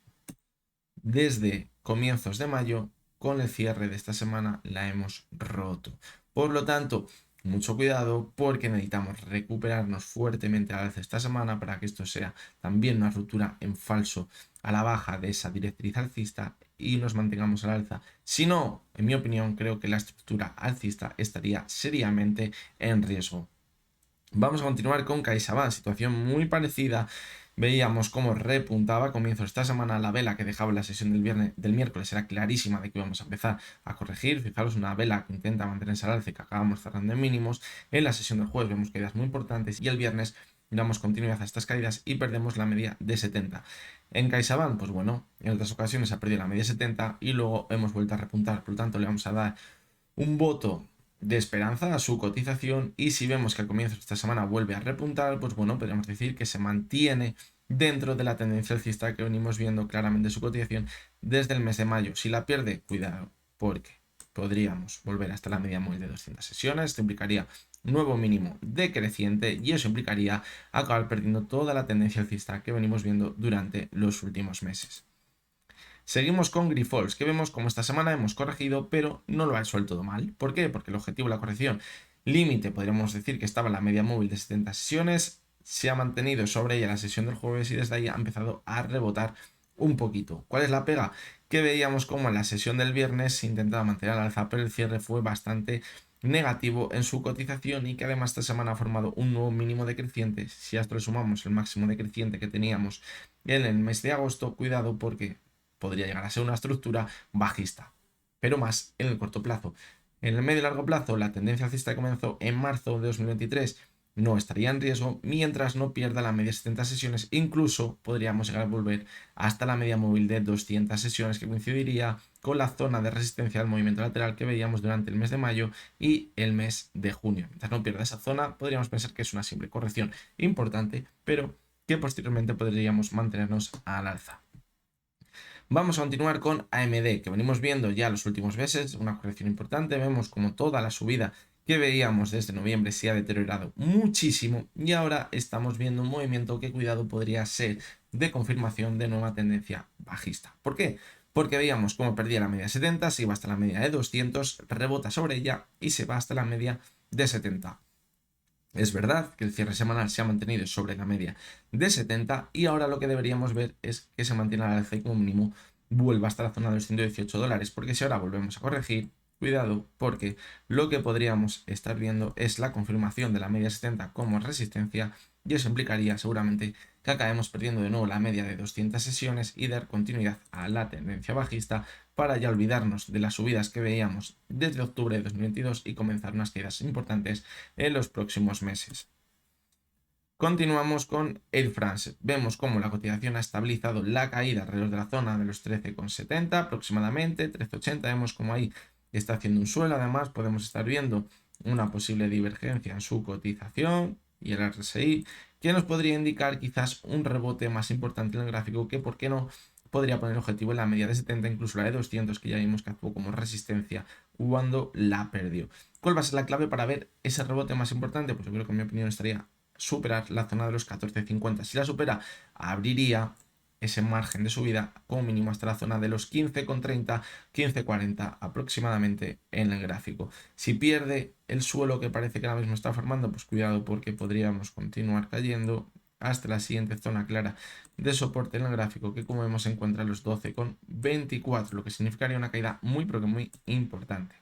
desde comienzos de mayo, con el cierre de esta semana la hemos roto. Por lo tanto, mucho cuidado porque necesitamos recuperarnos fuertemente al alza esta semana para que esto sea también una ruptura en falso a la baja de esa directriz alcista y nos mantengamos al alza. Si no, en mi opinión, creo que la estructura alcista estaría seriamente en riesgo. Vamos a continuar con CaixaBank, situación muy parecida. Veíamos cómo repuntaba a comienzos de esta semana. La vela que dejaba la sesión del miércoles era clarísima de que íbamos a empezar a corregir. Fijaros, una vela que intenta mantenerse al alza y que acabamos cerrando en mínimos. En la sesión del jueves vemos caídas muy importantes y el viernes damos continuidad a estas caídas y perdemos la media de 70. En CaixaBank, pues bueno, en otras ocasiones ha perdido la media de 70 y luego hemos vuelto a repuntar. Por lo tanto, le vamos a dar un voto de esperanza a su cotización y si vemos que al comienzo de esta semana vuelve a repuntar, pues bueno, podríamos decir que se mantiene dentro de la tendencia alcista que venimos viendo claramente su cotización desde el mes de mayo. Si la pierde, cuidado, porque podríamos volver hasta la media móvil de 200 sesiones, esto implicaría un nuevo mínimo decreciente y eso implicaría acabar perdiendo toda la tendencia alcista que venimos viendo durante los últimos meses. Seguimos con Grifols, que vemos como esta semana hemos corregido, pero no lo ha hecho del todo mal. ¿Por qué? Porque el objetivo de la corrección límite, podríamos decir que estaba en la media móvil de 70 sesiones, se ha mantenido sobre ella la sesión del jueves y desde ahí ha empezado a rebotar un poquito. ¿Cuál es la pega? Que veíamos como en la sesión del viernes se intentaba mantener al alza, pero el cierre fue bastante negativo en su cotización y que además esta semana ha formado un nuevo mínimo decreciente. Si a esto le sumamos el máximo decreciente que teníamos en el mes de agosto, cuidado porque podría llegar a ser una estructura bajista, pero más en el corto plazo. En el medio y largo plazo, la tendencia alcista que comenzó en marzo de 2023 no estaría en riesgo mientras no pierda la media de 70 sesiones. Incluso podríamos llegar a volver hasta la media móvil de 200 sesiones que coincidiría con la zona de resistencia al movimiento lateral que veíamos durante el mes de mayo y el mes de junio. Mientras no pierda esa zona, podríamos pensar que es una simple corrección importante, pero que posteriormente podríamos mantenernos al alza. Vamos a continuar con AMD, que venimos viendo ya los últimos meses, una corrección importante. Vemos como toda la subida que veíamos desde noviembre se ha deteriorado muchísimo y ahora estamos viendo un movimiento que, cuidado, podría ser de confirmación de nueva tendencia bajista. ¿Por qué? Porque veíamos cómo perdía la media de 70, se iba hasta la media de 200, rebota sobre ella y se va hasta la media de 70. Es verdad que el cierre semanal se ha mantenido sobre la media de 70 y ahora lo que deberíamos ver es que se mantiene al alza y como mínimo vuelva hasta la zona de los $118, porque si ahora volvemos a corregir, cuidado, porque lo que podríamos estar viendo es la confirmación de la media 70 como resistencia y eso implicaría seguramente que acabemos perdiendo de nuevo la media de 200 sesiones y dar continuidad a la tendencia bajista para ya olvidarnos de las subidas que veíamos desde octubre de 2022 y comenzar unas caídas importantes en los próximos meses. Continuamos con Air France. Vemos cómo la cotización ha estabilizado la caída alrededor de la zona de los 13,70 aproximadamente, 13,80. Vemos como ahí está haciendo un suelo. Además, podemos estar viendo una posible divergencia en su cotización y el RSI, que nos podría indicar quizás un rebote más importante en el gráfico que, ¿por qué no?, podría poner objetivo en la media de 70, incluso la de 200, que ya vimos que actuó como resistencia cuando la perdió. ¿Cuál va a ser la clave para ver ese rebote más importante? Pues yo creo que en mi opinión estaría superar la zona de los 14,50. Si la supera, abriría ese margen de subida como mínimo hasta la zona de los 15,30, 15,40 aproximadamente en el gráfico. Si pierde el suelo que parece que ahora mismo está formando, pues cuidado porque podríamos continuar cayendo hasta la siguiente zona clara de soporte en el gráfico, que como vemos se encuentra en los 12,24, lo que significaría una caída muy pero que muy importante.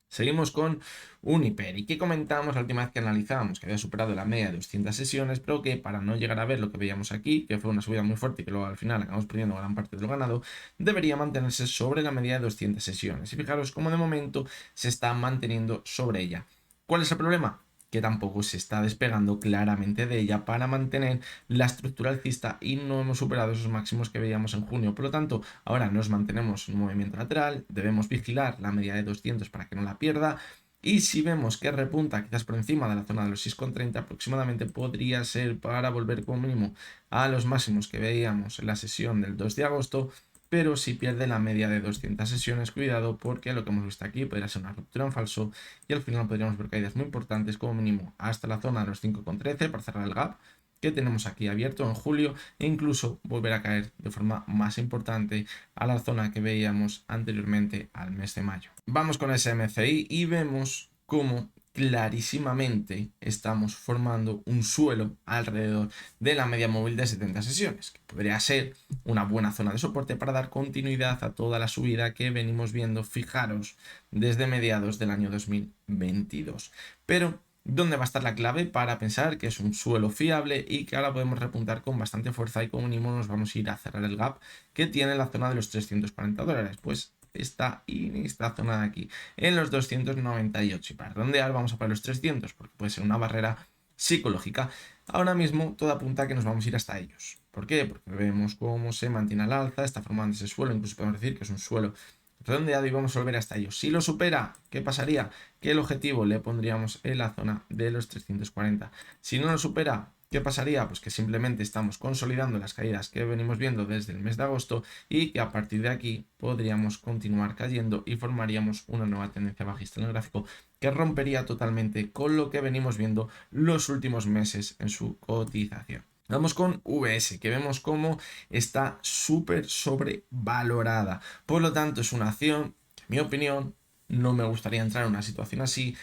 Seguimos con Uniper. ¿Y qué comentamos la última vez que analizábamos? Que había superado la media de 200 sesiones, pero que para no llegar a ver lo que veíamos aquí, que fue una subida muy fuerte y que luego al final acabamos perdiendo gran parte de lo ganado, debería mantenerse sobre la media de 200 sesiones. Y fijaros cómo de momento se está manteniendo sobre ella. ¿Cuál es el problema? Que tampoco se está despegando claramente de ella para mantener la estructura alcista y no hemos superado esos máximos que veíamos en junio. Por lo tanto, ahora nos mantenemos en un movimiento lateral, debemos vigilar la media de 200 para que no la pierda. Y si vemos que repunta quizás por encima de la zona de los 6,30 aproximadamente, podría ser para volver como mínimo a los máximos que veíamos en la sesión del 2 de agosto. Pero si pierde la media de 200 sesiones, cuidado, porque lo que hemos visto aquí podría ser una ruptura en falso y al final podríamos ver caídas muy importantes como mínimo hasta la zona de los 5,13 para cerrar el gap que tenemos aquí abierto en julio e incluso volver a caer de forma más importante a la zona que veíamos anteriormente al mes de mayo. Vamos con ese MCI y vemos cómo clarísimamente estamos formando un suelo alrededor de la media móvil de 70 sesiones, que podría ser una buena zona de soporte para dar continuidad a toda la subida que venimos viendo, fijaros, desde mediados del año 2022. Pero ¿dónde va a estar la clave para pensar que es un suelo fiable y que ahora podemos repuntar con bastante fuerza y como mínimo nos vamos a ir a cerrar el gap que tiene la zona de los $340? Pues está en esta zona de aquí, en los 298. Y para redondear vamos a para los 300 porque puede ser una barrera psicológica. Ahora mismo todo apunta a que nos vamos a ir hasta ellos. ¿Por qué? Porque vemos cómo se mantiene al alza, está formando ese suelo, incluso podemos decir que es un suelo redondeado y vamos a volver hasta ellos. Si lo supera, ¿qué pasaría? Que el objetivo le pondríamos en la zona de los 340. Si no lo supera, ¿qué pasaría? Pues que simplemente estamos consolidando las caídas que venimos viendo desde el mes de agosto y que a partir de aquí podríamos continuar cayendo y formaríamos una nueva tendencia bajista en el gráfico que rompería totalmente con lo que venimos viendo los últimos meses en su cotización. Vamos con VS, que vemos cómo está súper sobrevalorada. Por lo tanto, es una acción que, en mi opinión, no me gustaría entrar en una situación así.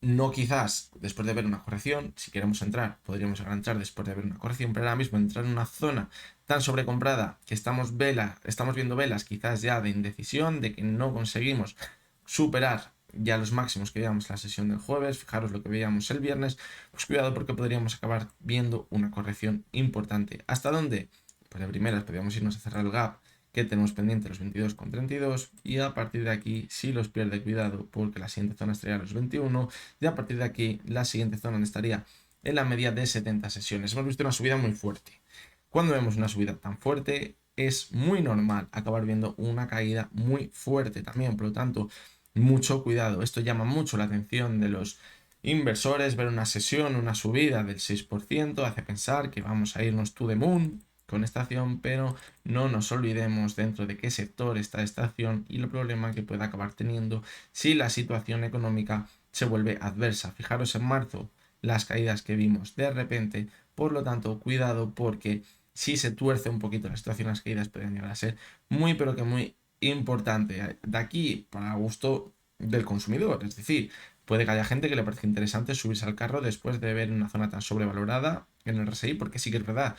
No quizás después de ver una corrección, si queremos entrar, podríamos entrar después de ver una corrección, pero ahora mismo entrar en una zona tan sobrecomprada que estamos viendo velas quizás ya de indecisión, de que no conseguimos superar ya los máximos que veíamos en la sesión del jueves, fijaros lo que veíamos el viernes, pues cuidado porque podríamos acabar viendo una corrección importante. ¿Hasta dónde? Pues de primeras podríamos irnos a cerrar el gap que tenemos pendiente los 22,32 y a partir de aquí si los pierde cuidado porque la siguiente zona estaría los 21 y a partir de aquí la siguiente zona estaría en la media de 70 sesiones. Hemos visto una subida muy fuerte. Cuando vemos una subida tan fuerte es muy normal acabar viendo una caída muy fuerte también, por lo tanto mucho cuidado. Esto llama mucho la atención de los inversores, ver una sesión, una subida del 6% hace pensar que vamos a irnos to the moon con esta acción, pero no nos olvidemos dentro de qué sector está esta acción y el problema que puede acabar teniendo si la situación económica se vuelve adversa. Fijaros en marzo las caídas que vimos de repente, por lo tanto cuidado porque si se tuerce un poquito la situación, las caídas pueden llegar a ser muy pero que muy importante. De aquí para gusto del consumidor, es decir, puede que haya gente que le parezca interesante subirse al carro después de ver una zona tan sobrevalorada en el RSI, porque sí que es verdad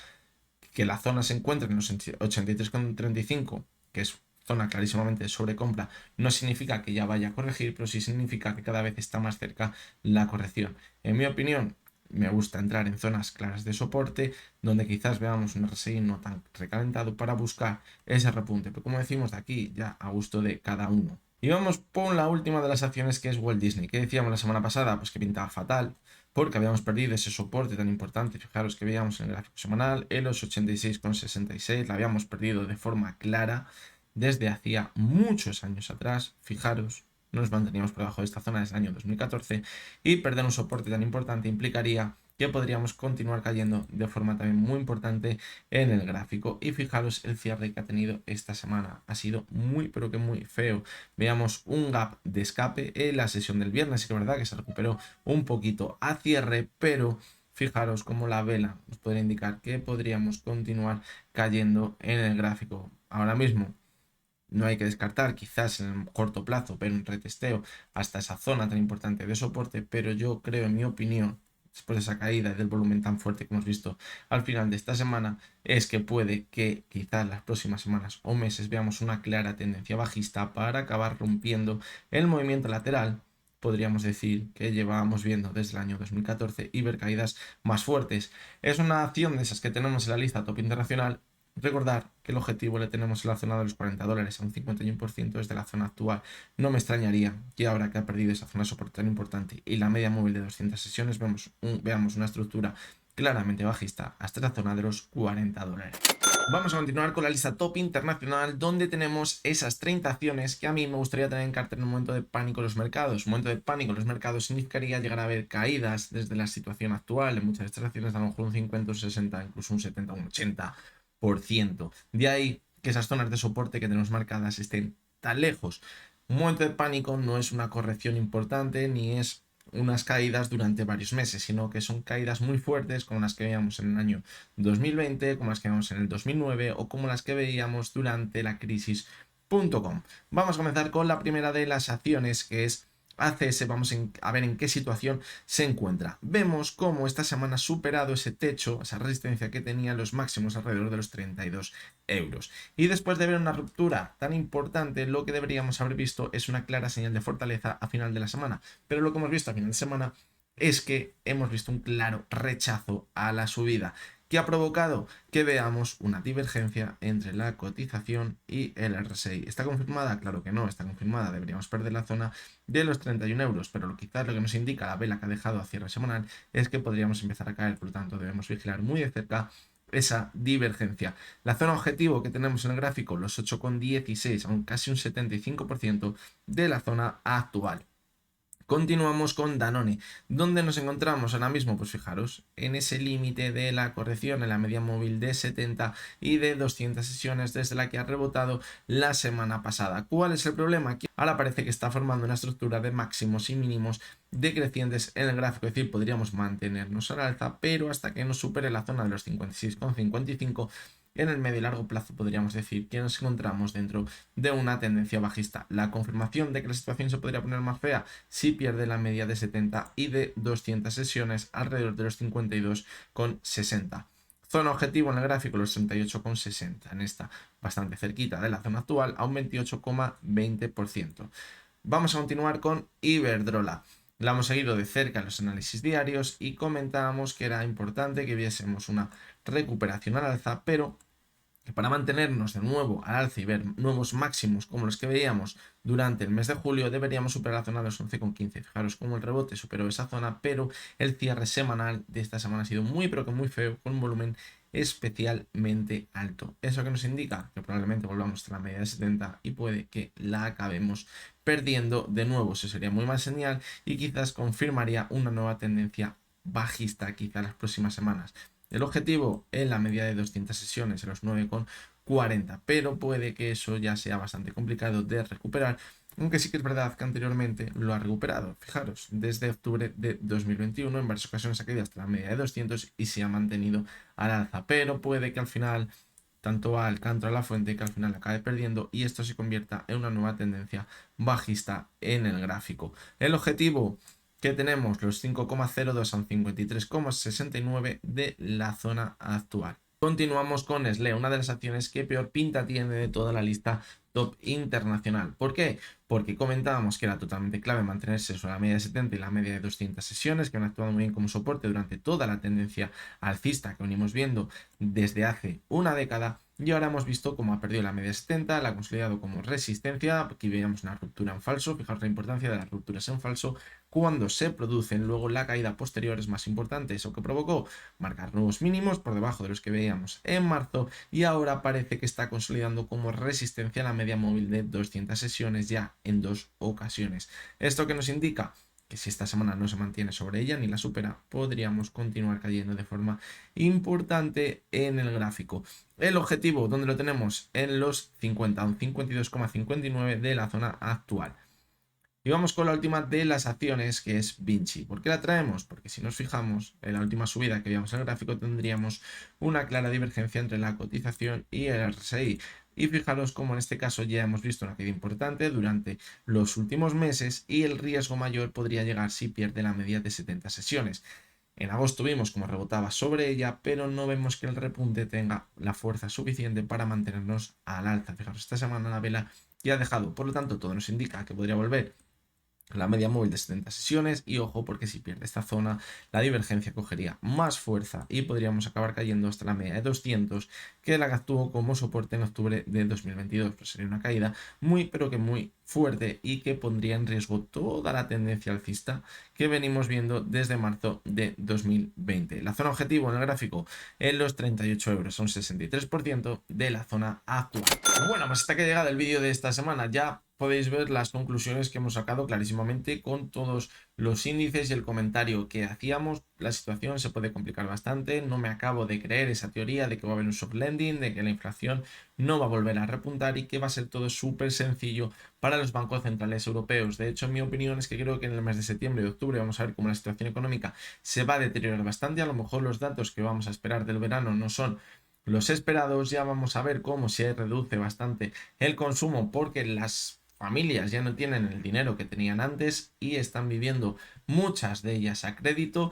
que la zona se encuentra en los 83,35, que es zona clarísimamente de sobrecompra, no significa que ya vaya a corregir, pero sí significa que cada vez está más cerca la corrección. En mi opinión, me gusta entrar en zonas claras de soporte, donde quizás veamos un RSI no tan recalentado para buscar ese repunte. Pero como decimos de aquí, ya a gusto de cada uno. Y vamos por la última de las acciones que es Walt Disney. ¿Qué decíamos la semana pasada? Pues que pintaba fatal porque habíamos perdido ese soporte tan importante. Fijaros que veíamos en el gráfico semanal en los 86,66, la habíamos perdido de forma clara desde hacía muchos años atrás. Fijaros, nos manteníamos por debajo de esta zona desde el año 2014 y perder un soporte tan importante implicaría que podríamos continuar cayendo de forma también muy importante en el gráfico. Y fijaros el cierre que ha tenido esta semana, ha sido muy pero que muy feo. Veamos un gap de escape en la sesión del viernes, que es verdad que se recuperó un poquito a cierre, pero fijaros cómo la vela nos podría indicar que podríamos continuar cayendo en el gráfico. Ahora mismo no hay que descartar, quizás en el corto plazo, ver un retesteo hasta esa zona tan importante de soporte, pero yo creo, en mi opinión, después de esa caída y del volumen tan fuerte que hemos visto al final de esta semana, es que puede que quizás las próximas semanas o meses veamos una clara tendencia bajista para acabar rompiendo el movimiento lateral podríamos decir que llevábamos viendo desde el año 2014 y ver caídas más fuertes. Es una acción de esas que tenemos en la lista top internacional. Recordar que el objetivo le tenemos en la zona de los $40, a un 51% desde la zona actual. No me extrañaría que ahora que ha perdido esa zona de soporte tan importante y la media móvil de 200 sesiones veamos una estructura claramente bajista hasta la zona de los $40. Vamos a continuar con la lista top internacional, donde tenemos esas 30 acciones que a mí me gustaría tener en cartera en un momento de pánico en los mercados. Un momento de pánico en los mercados significaría llegar a ver caídas desde la situación actual. En muchas de estas acciones a lo mejor un 50, un 60, incluso un 70, un 80%. De ahí que esas zonas de soporte que tenemos marcadas estén tan lejos. Un momento de pánico no es una corrección importante ni es unas caídas durante varios meses, sino que son caídas muy fuertes como las que veíamos en el año 2020, como las que veíamos en el 2009 o como las que veíamos durante la crisis.com. Vamos a comenzar con la primera de las acciones, que es ACS. Vamos a ver en qué situación se encuentra. Vemos cómo esta semana ha superado ese techo, esa resistencia que tenía los máximos alrededor de los 32 euros. Y después de ver una ruptura tan importante, lo que deberíamos haber visto es una clara señal de fortaleza a final de la semana. Pero lo que hemos visto a final de semana es que hemos visto un claro rechazo a la subida, que ha provocado que veamos una divergencia entre la cotización y el RSI. ¿Está confirmada? Claro que no, está confirmada. Deberíamos perder la zona de los 31 euros, pero quizás lo que nos indica la vela que ha dejado a cierre semanal es que podríamos empezar a caer. Por lo tanto, debemos vigilar muy de cerca esa divergencia. La zona objetivo que tenemos en el gráfico, los 8,16, aún casi un 75% de la zona actual. Continuamos con Danone. ¿Dónde nos encontramos ahora mismo? Pues fijaros, en ese límite de la corrección en la media móvil de 70 y de 200 sesiones desde la que ha rebotado la semana pasada. ¿Cuál es el problema? Aquí ahora parece que está formando una estructura de máximos y mínimos decrecientes en el gráfico, es decir, podríamos mantenernos al alza, pero hasta que nos supere la zona de los 56,55 en el medio y largo plazo podríamos decir que nos encontramos dentro de una tendencia bajista. La confirmación de que la situación se podría poner más fea si pierde la media de 70 y de 200 sesiones alrededor de los 52,60. Zona objetivo en el gráfico los 38,60, en esta bastante cerquita de la zona actual, a un 28,20%. Vamos a continuar con Iberdrola. La hemos seguido de cerca en los análisis diarios y comentábamos que era importante que viésemos una recuperación al alza, pero para mantenernos de nuevo al alza y ver nuevos máximos como los que veíamos durante el mes de julio, deberíamos superar la zona de los 11,15. Fijaros cómo el rebote superó esa zona, pero el cierre semanal de esta semana ha sido muy pero que muy feo, con un volumen especialmente alto. ¿Eso que nos indica? Que probablemente volvamos a la media de 70 y puede que la acabemos perdiendo de nuevo. Eso sería muy mal señal y quizás confirmaría una nueva tendencia bajista quizás las próximas semanas. El objetivo en la media de 200 sesiones, en los 9,40, pero puede que eso ya sea bastante complicado de recuperar, aunque sí que es verdad que anteriormente lo ha recuperado. Fijaros, desde octubre de 2021 en varias ocasiones ha caído hasta la media de 200 y se ha mantenido al alza, pero puede que al final tanto al canto a la fuente que al final acabe perdiendo y esto se convierta en una nueva tendencia bajista en el gráfico. El objetivo que tenemos los 5,02 a un 53,69 de la zona actual. Continuamos con Nestlé, una de las acciones que peor pinta tiene de toda la lista top internacional. ¿Por qué? Porque comentábamos que era totalmente clave mantenerse sobre la media de 70 y la media de 200 sesiones, que han actuado muy bien como soporte durante toda la tendencia alcista que venimos viendo desde hace una década. Y ahora hemos visto cómo ha perdido la media de 70, la ha consolidado como resistencia. Aquí veíamos una ruptura en falso. Fijaos la importancia de las rupturas en falso. Cuando se producen, luego la caída posterior es más importante. Eso que provocó marcar nuevos mínimos por debajo de los que veíamos en marzo y ahora parece que está consolidando como resistencia a la media móvil de 200 sesiones ya en 2 ocasiones. ¿Esto qué nos indica? Que si esta semana no se mantiene sobre ella ni la supera, podríamos continuar cayendo de forma importante en el gráfico. El objetivo, ¿dónde lo tenemos? En los 50, un 52,59 de la zona actual. Y vamos con la última de las acciones, que es Vinci. ¿Por qué la traemos? Porque si nos fijamos en la última subida que veíamos en el gráfico, tendríamos una clara divergencia entre la cotización y el RSI. Y fijaros cómo en este caso ya hemos visto una caída importante durante los últimos meses y el riesgo mayor podría llegar si pierde la media de 70 sesiones. En agosto vimos cómo rebotaba sobre ella, pero no vemos que el repunte tenga la fuerza suficiente para mantenernos al alza. Fijaros, esta semana la vela ya ha dejado, por lo tanto todo nos indica que podría volver la media móvil de 70 sesiones y ojo porque si pierde esta zona la divergencia cogería más fuerza y podríamos acabar cayendo hasta la media de 200 que la que actuó como soporte en octubre de 2022. Pues sería una caída muy pero que muy fuerte y que pondría en riesgo toda la tendencia alcista que venimos viendo desde marzo de 2020. La zona objetivo en el gráfico en los 38 euros, son 63% de la zona actual. Bueno, pues hasta que ha llegado el vídeo de esta semana ya podéis ver las conclusiones que hemos sacado clarísimamente con todos los índices y el comentario que hacíamos. La situación se puede complicar bastante, no me acabo de creer esa teoría de que va a haber un soft landing, de que la inflación no va a volver a repuntar y que va a ser todo súper sencillo para los bancos centrales europeos. De hecho, mi opinión es que creo que en el mes de septiembre y octubre vamos a ver cómo la situación económica se va a deteriorar bastante. A lo mejor los datos que vamos a esperar del verano no son los esperados, ya vamos a ver cómo se reduce bastante el consumo porque las familias ya no tienen el dinero que tenían antes y están viviendo muchas de ellas a crédito,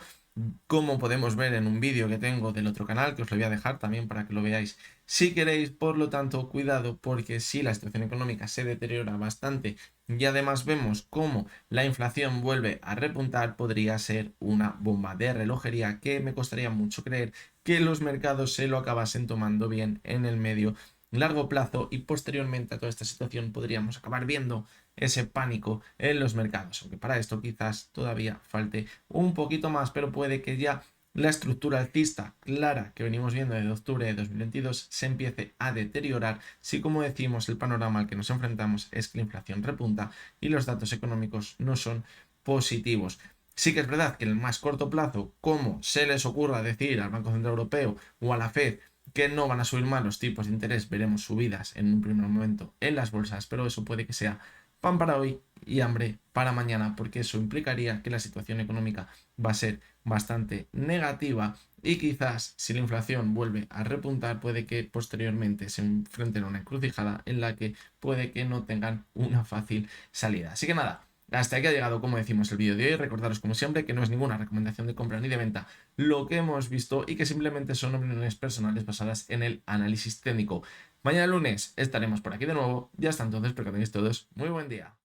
como podemos ver en un vídeo que tengo del otro canal, que os lo voy a dejar también para que lo veáis si queréis. Por lo tanto, cuidado porque si la situación económica se deteriora bastante y además vemos cómo la inflación vuelve a repuntar, podría ser una bomba de relojería que me costaría mucho creer que los mercados se lo acabasen tomando bien en el medio largo plazo y posteriormente a toda esta situación podríamos acabar viendo ese pánico en los mercados, aunque para esto quizás todavía falte un poquito más, pero puede que ya la estructura alcista clara que venimos viendo desde octubre de 2022 se empiece a deteriorar si, como decimos, el panorama al que nos enfrentamos es que la inflación repunta y los datos económicos no son positivos. Sí que es verdad que en el más corto plazo, como se les ocurra decir al Banco Central Europeo o a la Fed que no van a subir más los tipos de interés, veremos subidas en un primer momento en las bolsas, pero eso puede que sea pan para hoy y hambre para mañana, porque eso implicaría que la situación económica va a ser bastante negativa y quizás si la inflación vuelve a repuntar puede que posteriormente se enfrenten a una encrucijada en la que puede que no tengan una fácil salida. Así que nada, hasta aquí ha llegado, como decimos, el vídeo de hoy. Recordaros, como siempre, que no es ninguna recomendación de compra ni de venta lo que hemos visto y que simplemente son opiniones personales basadas en el análisis técnico. Mañana lunes estaremos por aquí de nuevo. Ya hasta entonces, pero que tengáis todos muy buen día.